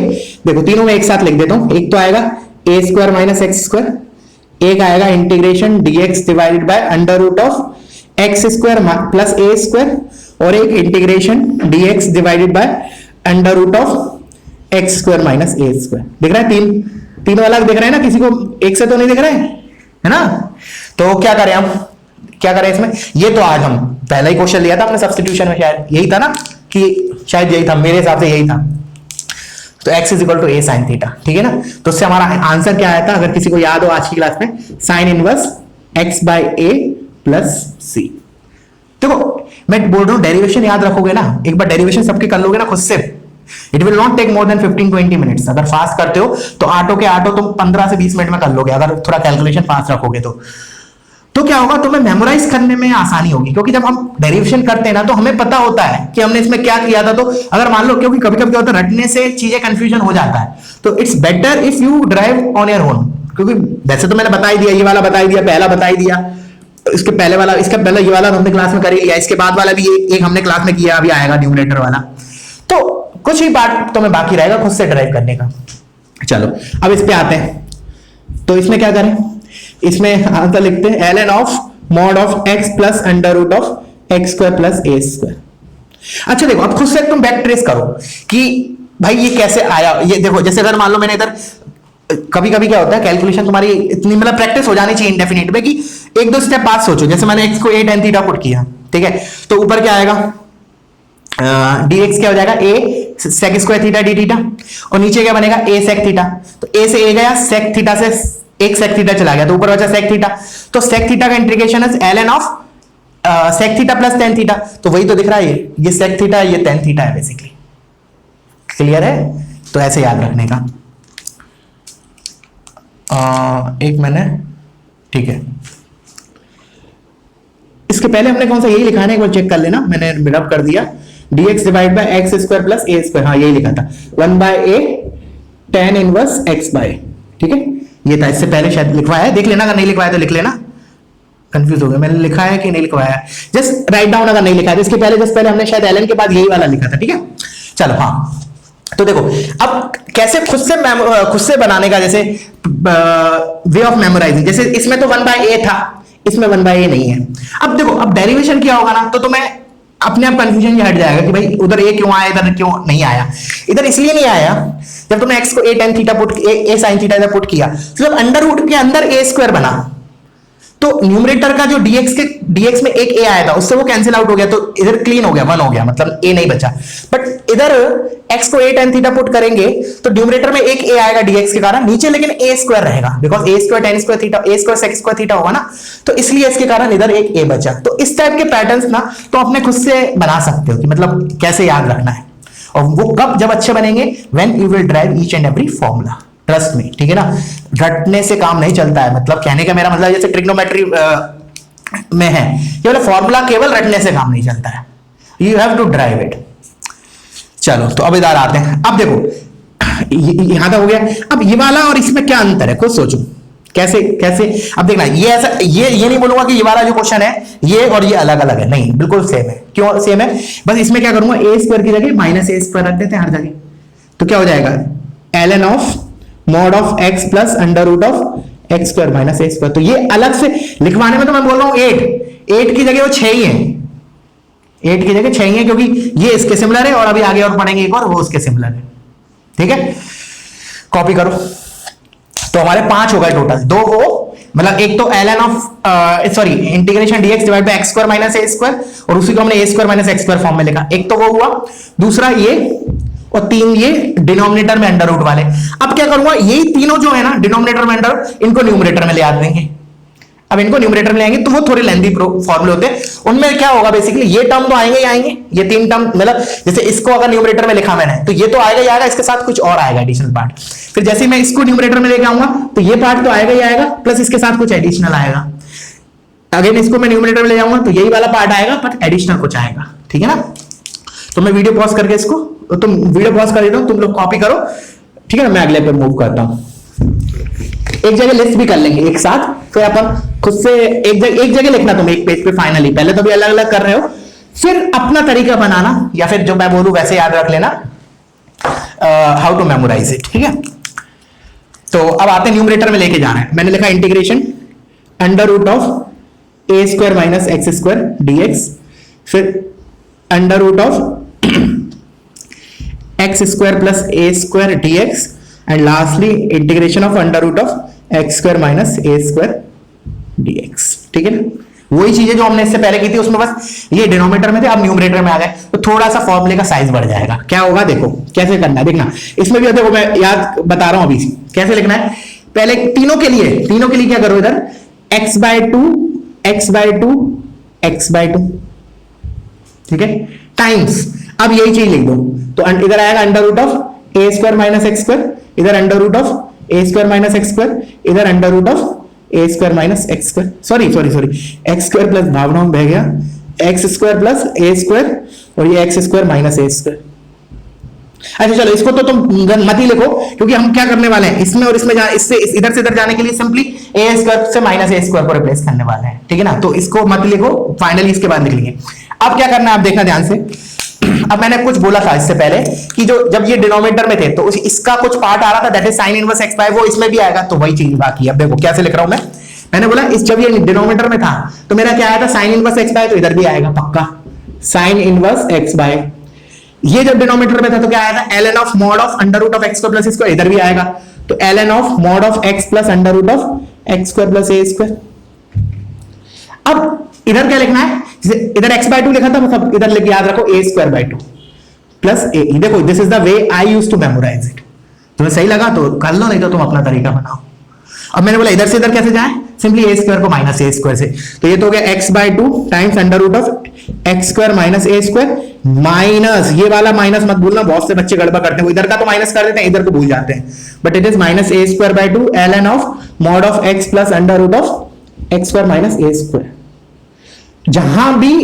देखो तीनों में एक साथ लिख देता हूं, एक तो आएगा a square minus x square, एक आएगा integration dx divided by under root of x square plus a square, और एक integration dx divided by under root of x square minus a square. दिख रहा है, तीनों अलग दिख रहे हैं ना, किसी को एक से तो नहीं दिख रहे है ना। तो क्या करें हम, क्या करें इसमें, ये तो आज हम पहला ही क्वेश्चन लिया था हमने सब्स्टिट्यूशन में, शायद यही था ना, कि शायद यही था, मेरे हिसाब से यही था। तो x is equal to a sin theta, ठीक है ना। तो उससे हमारा आंसर क्या आया था, अगर किसी को याद हो आज की क्लास में, sin inverse x by a plus c। देखो मैं बोल रहा हूं डेरिवेशन याद रखोगे ना, एक बार डेरिवेशन सबके कर लोगे ना खुद से, it will not take more than 15-20 minutes. अगर फास्ट करते हो तो आटो के आटो तुम 15 से 20 मिनट में कर लोगे, अगर थोड़ा कैलकुलेशन फास्ट रखोगे तो क्या होगा, तुम्हें मेमोराइज करने में आसानी होगी, क्योंकि जब हम डेरिवेशन करते हैं ना तो हमें पता होता है कि हमने इसमें क्या किया था। तो अगर मान लो, क्योंकि कभी कभी क्या होता है, रटने से चीजें कंफ्यूजन हो जाता है, तो it's better if you drive on your own. क्योंकि वैसे तो मैंने बता ही दिया, ये वाला बता ही दिया, पहला बता ही दिया, इसके पहले वाला, इसका पहले ये वाला हमने क्लास में कर लिया, इसके बाद वाला भी एक हमने क्लास में किया, अभी आएगा न्यूमरेटर वाला। तो कुछ ही पार्ट तुम्हें बाकी रहेगा खुद से ड्राइव करने का। चलो अब इस पे आते हैं, तो इसमें क्या करें, इसमें आंसर लिखते हैं ln of mod of x plus under root of x square plus a square. अच्छा देखो, अब खुद से तुम बैक ट्रेस करो कि भाई ये कैसे आया। ये देखो, जैसे अगर मान लो मैंने इधर, कभी कभी क्या होता है, कैलकुलेशन तुम्हारी इतनी मतलब प्रैक्टिस हो जानी चाहिए इंडेफिनिट में कि एक दो स्टेप बाद सोचो। जैसे मैंने x को a tan थीटा पुट किया, ठीक है, तो ऊपर क्या आएगा, dx क्या हो जाएगा, a sec square theta d theta, और नीचे क्या बनेगा, a sec थीटा। तो a से a गया, sec थीटा से एक sec थीटा चला गया, तो ऊपर बचा sec थीटा। तो sec थीटा का इंटीग्रेशन है ln of sec theta plus tan theta. तो वही तो दिख रहा है, ये sec थीटा, ये tan थीटा है बेसिकली। क्लियर है, तो ऐसे याद रखने का। एक मिनट, ठीक है, इसके पहले हमने कौन सा, यही लिखा है, एक बार चेक कर लेना, मैंने रब कर दिया, dx divide by x square plus a square, हाँ यही लिखा था, 1/a tan inverse x by, ठीक है, ये था। इससे पहले शायद लिखवाया है, देख लेना, अगर नहीं लिखवाया तो लिख लेना, कंफ्यूज हो गया मैंने लिखा है कि नहीं लिखवाया है, जस्ट राइट डाउन अगर नहीं लिखा है। इसके पहले जस्ट पहले हमने शायद ln के बाद यही वाला लिखा था, ठीक है। चलो हाँ, तो देखो अब कैसे खुद से बनाने का, जैसे वे ऑफ मेमोराइजिंग। जैसे इसमें तो 1/a था, इसमें 1/a नहीं है। अब देखो, अब डेरिवेशन क्या होगा ना, तो तुम्हें अपने आप कंफ्यूजन ये हट जाएगा कि भाई उधर a क्यों आया, इधर क्यों नहीं आया। इधर इसलिए नहीं आया, जब तुमने x को a tan theta put, a sin theta इधर पुट किया, तो जब अंडर रूट के अंदर a स्क्वायर बना, तो न्यूमरेटर का जो dx में एक a आया था उससे वो कैंसिल आउट हो गया, तो इधर क्लीन हो गया, 1 हो गया, मतलब a नहीं बचा। बट इधर x को a tan थीटा पुट करेंगे तो न्यूमरेटर में एक a आएगा dx के कारण, नीचे लेकिन a स्क्वायर रहेगा, because a square tan square theta, a square sec square theta होगा ना, तो इसलिए इसके कारण इधर एक a बचा। तो इस टाइप के पैटर्न्स ना तो अपने खुद से बना सकते हो कि मतलब कैसे याद रखना है, और वो कब जब अच्छे बनेंगे, when you will drive each and every formula, trust में, ठीक है ना। रटने से काम नहीं चलता है, मतलब कहने का मेरा मतलब जैसे ट्रिग्नोमेट्री में है, ये वाला फॉर्मूला केवल रटने से काम नहीं चलता है, you have to drive it. चलो तो अब इधर आते हैं। अब देखो यहां तक हो गया, अब ये वाला और इसमें क्या अंतर है, खुद सोचो कैसे कैसे। अब देखना ये ऐसा, ये नहीं बोलूंगा कि ये वाला जो क्वेश्चन है ये और ये अलग अलग है, नहीं, बिल्कुल सेम है। क्यों सेम है, बस इसमें क्या करूंगा, a स्क्वायर की जगह माइनस a स्क्वायर रख देते हैं हर जगह, तो क्या हो जाएगा, ln of mod of x plus under root of x square minus A square. तो ये अलग से लिखवाने में तो मैं बोल रहा हूं 8 की जगह वो 6 ही है, 8 की जगह 6 ही है, क्योंकि ये इसके सिमिलर है और अभी आगे और पढ़ेंगे एक और वो उसके सिमिलर है, ठीक है। कॉपी करो, तो हमारे 5 हो गए टोटल, 2 वो मतलब एक तो ln of sorry integration dx divide by x square minus A square, और उसी को हमने a square minus x square form में लिखा, एक तो वो हुआ, दूसरा ये, और 3 ये डिनोमिनेटर में अंडर रूट वाले। अब क्या करूंगा, यही तीनों जो है ना डिनोमिनेटर में अंडर, इनको न्यूमरेटर में ले आ देंगे। अब इनको न्यूमरेटर में लाएंगे तो वो थोड़े लेंथी फॉर्मूले होते हैं, उनमें क्या होगा बेसिकली, ये टर्म तो आएंगे ही आएंगे, ये 3 टर्म, मतलब जैसे इसको अगर न्यूमरेटर में लिखा मैंने तो ये तो आएगा ही आएगा, इसके साथ कुछ और आएगा एडिशनल पार्ट। फिर जैसे मैं इसको न्यूमरेटर में लेके आऊंगा तो ये पार्ट तो आएगा ही आएगा, प्लस इसके साथ कुछ एडिशनल आएगा। अगेन इसको मैं न्यूमरेटर में ले जाऊंगा तो यही वाला पार्ट आएगा, बट एडिशनल कुछ आएगा, ठीक है ना। तो मैं वीडियो पॉज करके इसको, तुम वीडियो पॉज कर देता हूं, तुम लोग कॉपी करो, ठीक है ना। मैं अगले पे मूव करता हूं, एक जगह लिस्ट भी कर लेंगे एक साथ, फिर अपन खुद से एक जगह लिखना तुम एक पेज पे फाइनली, पहले तो भी अलग अलग कर रहे हो, फिर अपना तरीका बनाना, या फिर जो मैं बोलूं वैसे याद रख लेना, हाउ टू मेमोराइज इट, ठीक है। तो अब आते हैं न्यूमरेटर में लेके जाना है, मैंने लिखा integration under root of a square minus x square dx, फिर under root of x square plus a square dx, and lastly integration of under root of x square minus A square dx, ठीक है ना। वही चीजें जो हमने इससे पहले की थी, उसमें बस ये डिनोमिनेटर में थे, अब न्यूमरेटर में आ गए, तो थोड़ा सा फॉर्मूले का साइज बढ़ जाएगा। क्या होगा देखो कैसे करना है, देखना इसमें भी देखो, मैं याद बता रहा हूं अभी कैसे लिखना है। पहले तीनों के लिए क्या करो, इधर x by 2 x by 2 x by 2, ठीक है, टाइम्स, अब यही चीज लिख दो, तो इधर आएगा under root of a square minus x square, इधर under root of a square minus x square, इधर under root of a square minus x square, sorry x square plus भावना में बह गया, x square plus a square, और ये x square minus ए square. अच्छा चलो इसको तो तुम मत ही लिखो, क्योंकि हम क्या करने वाले हैं, इसमें और इसमें इससे इधर से इधर जाने के लिए सिंपली ए स्क्वायर से माइनस ए स्क्वायर को रिप्लेस करने वाले हैं, ठीक है ना। तो इसको मत लिखो, फाइनली इसके बाद लिख लेंगे। अब क्या करना है आप देखना ध्यान से, अब मैंने कुछ बोला था इससे पहले कि जो जब ये डिनोमिनेटर में थे तो इसका कुछ पार्ट आ रहा था, that is sin inverse x by, वो इसमें भी आएगा, तो वही चीज बाकी है। अब देखो कैसे लिख रहा हूं मैंने बोला इस जब ये डिनोमिनेटर में था तो मेरा क्या आया था, sin इनवर्स x बाय, तो इधर भी आएगा पक्का sin इनवर्स x बाय। ये जब डिनोमिनेटर में था तो क्या आया था, ln of mod of under root of x square plus square, इधर भी आएगा, तो ln of mod of x plus under root of x square plus a square. अब इधर क्या लिखना है, इधर x बाय 2 लिखा था, मतलब इधर लिख याद रखो a square by 2 plus a. देखो this is the way I used to memorise it. तुम्हें सही लगा तो कर लो, नहीं तो तुम अपना तरीका बनाओ। अब मैंने बोला इधर से इधर कैसे जाए, सिंपली ए स्क्वायर को माइनस ए स्क्वायर से, तो ये तो हो गया x by 2 times under root of x square minus A square, minus ये वाला माइनस मत भूलना, बहुत से बच्चे गड़बड़ करते हैं, वो इधर का तो माइनस कर देते हैं, इधर को भूल जाते हैं, but it is minus A square by 2 ln of mod of x plus under root of x square minus A square. जहां भी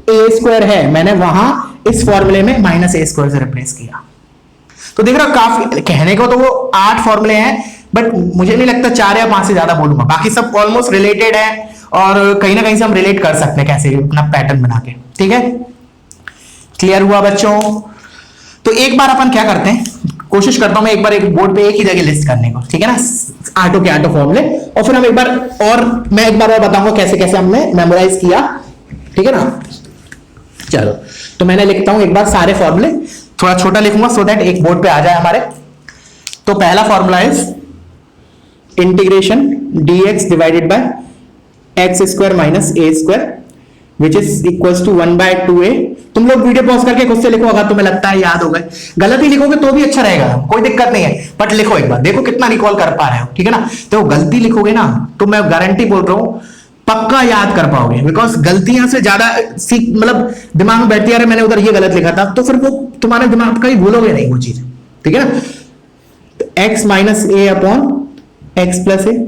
ए स्क्वायर है मैंने वहां इस फॉर्मूले में माइनस ए स्क्वायर से रिप्लेस किया। तो देख रहा हो, काफी कहने को तो वो 8 फॉर्मूले हैं, बट मुझे नहीं लगता 4 या 5 से ज्यादा बोलूंगा, बाकी सब ऑलमोस्ट रिलेटेड है और कहीं ना कहीं से हम रिलेट कर सकते हैं कैसे अपना पैटर्न बना के, ठीक है। क्लियर हुआ बच्चों। तो एक बार अपन क्या करते हैं, कोशिश करता हूं मैं एक बार एक बोर्ड पे एक ही जगह लिस्ट करने को, ठीक है ना, आटो के आटो फॉर्मूले, और फिर हम एक बार और मैं एक बार और बताऊंगा कैसे कैसे हमने मेमोराइज किया, ठीक है ना। चलो तो मैंने लिखता हूं एक बार सारे फॉर्मूले, थोड़ा छोटा लिखूंगा सो दैट एक बोर्ड पे आ जाए हमारे। तो पहला formula is integration dx divided by x square minus A square which is equal to 1/2a। तुम लोग वीडियो पॉज करके खुद से लिखो, अगर तुम्हें लगता है याद हो गए। गलत ही लिखोगे तो भी अच्छा रहेगा, कोई दिक्कत नहीं है, बट लिखो एक बार, देखो कितना रिकॉल कर पा रहे हो, ठीक है ना। तो गलती लिखोगे ना तो मैं गारंटी बोल रहा हूं पक्का याद कर पाओगे, बिकॉज गलतियां से ज्यादा सीख मतलब दिमाग में बैठती है, मैंने उधर ये गलत लिखा था, तो फिर वो तुम्हारे दिमाग का ही भूलोगे नहीं वो चीज, ठीक है ना। तो x minus a upon x plus a,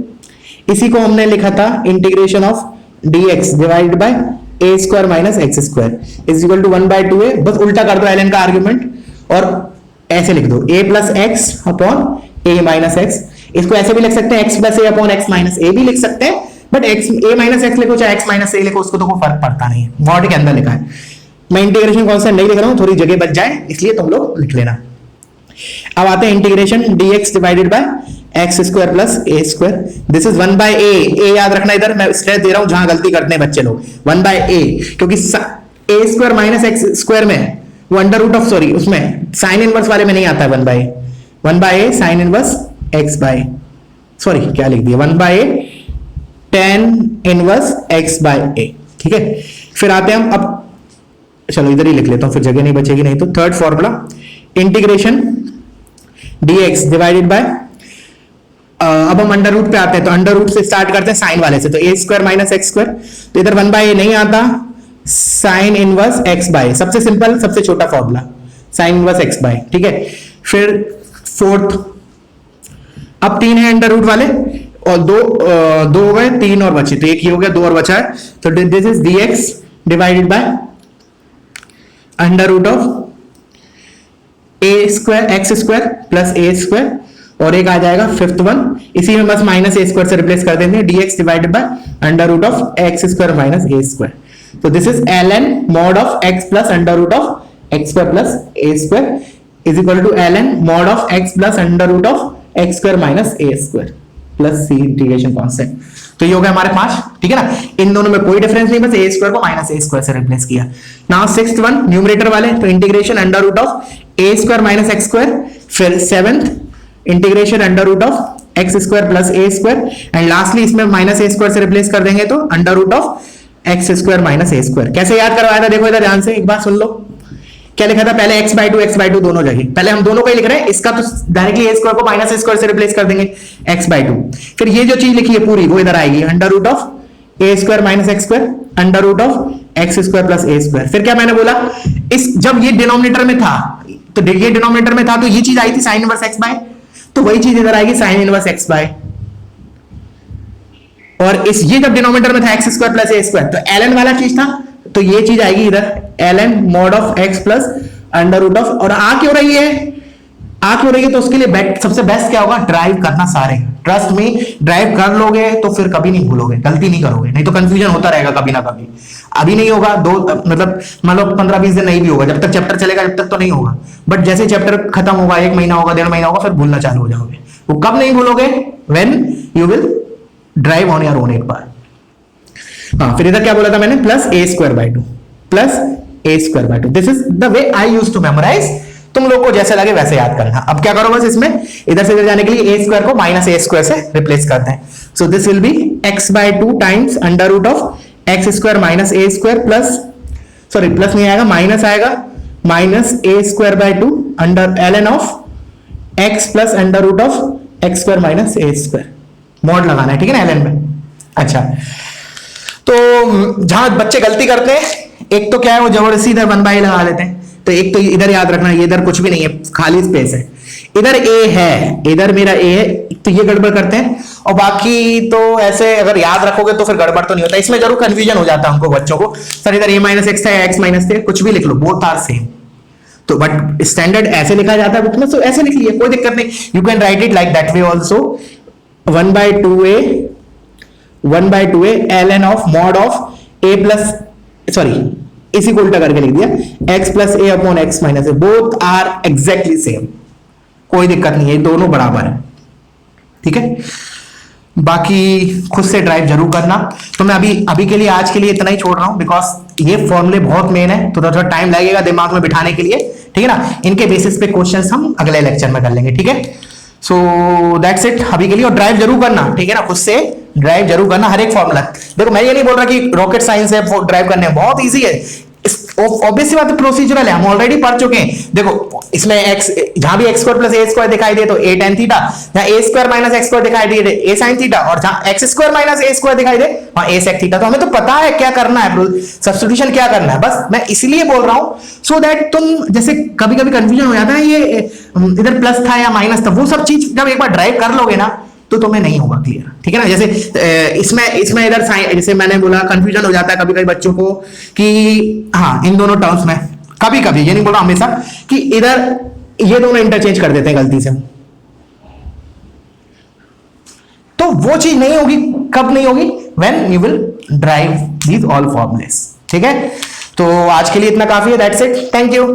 इसी को हमने लिखा था integration of d x divided by a square minus x square is equal to 1/2a। बस उल्टा कर दो एल एन का आर्ग्यूमेंट और ऐसे लिख दो a plus x upon A minus x. इसको ऐसे भी लिख सकते हैं x plus a upon x minus ए भी लिख सकते हैं, but x A minus x लिखो चाहे एक्स माइनस ए लिखो, उसको तो कोई फर्क पड़ता नहीं है, मॉड के अंदर लिखा है। मैं इंटीग्रेशन कांस्टेंट नहीं लिख रहा हूं, थोड़ी जगह बच जाए इसलिए तुम लोग लिख लेना। अब आते हैं integration dx divided by x square plus a square, this is 1/a। ए याद रखना, इधर मैं स्ट्रेस दे रहा हूं जहां गलती करते हैं बच्चे लोग, 1/a, क्योंकि a square minus x square में वो अंडर रूट ऑफ, सॉरी उसमें साइन इनवर्स वाले में नहीं आता है 1/a sine inverse x by, sorry क्या लिख दिया 1/a tan inverse x by a, ठीक है। फिर आते हैं हम, अब चलो इधर ही लिख लेता हूं फिर जगह नहीं बचेगी नहीं तो। Third formula integration dx divided bye, अब हम अंडर रूट पे आते हैं, तो अंडर रूट से स्टार्ट करते हैं साइन वाले से, तो a square minus x square, तो इधर 1/a नहीं आता, साइन इनवर्स x बाय, सबसे सिंपल सबसे छोटा formula sine inverse x by, ठीक है। फिर फोर्थ, अब 3 है अंडर रूट वाले और दो हो गए, 3 और बचे, तो एक ही हो गया, 2 और बचा है, तो this is dx divided by under root of a square x square plus a square, और एक आ जाएगा फिफ्थ वन, इसी में बस माइनस ए स्क्वायर से रिप्लेस कर देंगे, dx divided by under root of x square minus A square, तो this is ln mod of x plus under root of x square plus a square is equal to ln mod of x plus under root of x square minus A square plus c integration constant. तो ये हो गया हमारे 5, ठीक है ना। इन दोनों में कोई डिफरेंस नहीं, बस ए स्क्वायर को माइनस ए स्क्वायर से रिप्लेस किया। नाउ सिक्स्थ वन न्यूमरेटर वाले, तो integration under root of a square minus x square, फिर seventh integration under root of x square plus a square, and lastly इसमें minus ए square से replace कर देंगे तो under root of x square minus A square. कैसे याद करवाया था देखो इधर ध्यान से एक बार सुन लो, क्या लिखा था पहले x/2 दोनों जगह, पहले हम दोनों को ही लिख रहे हैं, इसका तो डायरेक्टली ए स्क्वायर को माइनस ए स्क्वायर से रिप्लेस कर देंगे x/2, फिर ये जो चीज लिखी है पूरी वो इधर आएगी under root of a square minus x square under root of x square plus a square. फिर क्या मैंने बोला, इस जब ये डिनोमिनेटर में था तो ये डिनोमिनेटर में था तो ये चीज आई थी साइन इनवर्स एक्स बाय, तो वही चीज इधर आएगी साइन इनवर्स एक्स बाय, और इस ये जब डिनोमिनेटर में था x square plus a square, तो ln वाला चीज था, तो ये चीज आएगी इधर ln mod of x plus under root of, और आ क्यों रही है तो उसके लिए सबसे बेस्ट क्या होगा, ड्राइव करना सारे, ट्रस्ट में ड्राइव कर लोगे तो फिर कभी नहीं भूलोगे, गलती नहीं करोगे, नहीं तो कंफ्यूजन होता रहेगा कभी ना कभी। अभी नहीं होगा, मतलब मान लो 15-20 दिन नहीं भी होगा, जब तक चैप्टर चलेगा जब तक तो नहीं होगा, बट जैसे चैप्टर खत्म होगा, 1 महीना होगा, 1.5 महीना होगा, फिर भूलना चालू हो जाओगे। वो कब नहीं भूलोगे, when you will drive on your own एक बार। हाँ, फिर इधर क्या बोला था मैंने, plus a square by 2 plus a square by 2, this is the way I use to memorise, तुम लोग को जैसे लगे वैसे याद करना। अब क्या करो, बस इसमें इधर से इधर जाने के लिए ए स्क्वायर को माइनस ए स्क्वायर से रिप्लेस करते हैं, so this will be x/2 times under root of x square minus A square plus, sorry plus नहीं आएगा, माइनस आएगा, minus A square by 2 under ln of x plus under root of x square minus A square, mod लगाना है, ठीक है ना ln में। अच्छा, तो जहां बच्चे गलती करते हैं, एक तो क्या है वो जबरदस्ती इधर 1/a लगा लेते हैं, तो एक तो इधर याद रखना, ये इधर कुछ भी नहीं है, खाली स्पेस है, इधर a है, इधर मेरा a है, तो ये गड़बड़ करते हैं, और बाकी तो ऐसे अगर याद रखोगे तो फिर गड़बड़ तो नहीं होता। इसमें जरूर कंफ्यूजन हो जाता है हमको बच्चों को, सर इधर a माइनस एक्स है, x माइनस थे, कुछ भी लिख लो, बोथ आर सेम, तो बट स्टैंडर्ड ऐसे लिखा जाता है बुक में, तो ऐसे लिख लिए, कोई दिक्कत नहीं, you can write it like that way also, 1/2a ln of mod of a plus, sorry इसी को उल्टा करके लिख दिया, x plus a upon x minus a, both are exactly same, कोई दिक्कत नहीं है, दोनों बराबर है, ठीक है। बाकी खुद से ड्राइव जरूर करना। तो मैं अभी के लिए आज के लिए इतना ही छोड़ रहा हूं, बिकॉज ये फॉर्मूले बहुत मेन है, तो थोड़ा टाइम लगेगा दिमाग में बिठाने के लिए, ठीक है ना। इनके बेसिस पे क्वेश्चंस हम अगले लेक्चर में कर लेंगे, ठीक है। सो दैट्स इट अभी के लिए। और ड्राइव जरूर करना, ठीक है ना, खुद से ड्राइव जरूर करना हर एक फॉर्मूला। देखो मैं ये नहीं बोल रहा कि रॉकेट साइंस है ड्राइव करने, बहुत इजी है, ऑब्वियसली बात प्रोसीजरल है, हम ऑलरेडी पढ़ चुके हैं। देखो इसमें एक्स, जहां भी x square plus a square दिखाई दे तो ए टेन थीटा, जहां ए स्क्वायर माइनस एक्स स्क्वायर दिखाई दे ए साइन थीटा, और जहां एक्स स्क्वायर माइनस ए स्क्वायर दिखाई दे वहां ए सेक थीटा। तो हमें तो पता है क्या करना है, सब्स्टिट्यूशन क्या करना है, बस मैं इसलिए बोल रहा हूं सो दैट तुम, जैसे कभी कभी कंफ्यूजन हो जाता है ये इधर प्लस था या माइनस था, वो सब चीज जब एक बार ड्राइव कर लोगे ना तो तुम्हें नहीं होगा क्लियर, ठीक है ना। जैसे इसमें इधर साइन, जैसे मैंने बोला कंफ्यूजन हो जाता है कभी कभी बच्चों को कि हाँ इन दोनों टर्म्स में, कभी कभी, ये नहीं बोल रहा हमेशा, कि इधर ये दोनों इंटरचेंज कर देते हैं गलती से, तो वो चीज नहीं होगी। कब नहीं होगी? When you will drive these all formulas, ठीक है। तो आज के लिए इतना काफी है, दैट्स इट, थैंक यू।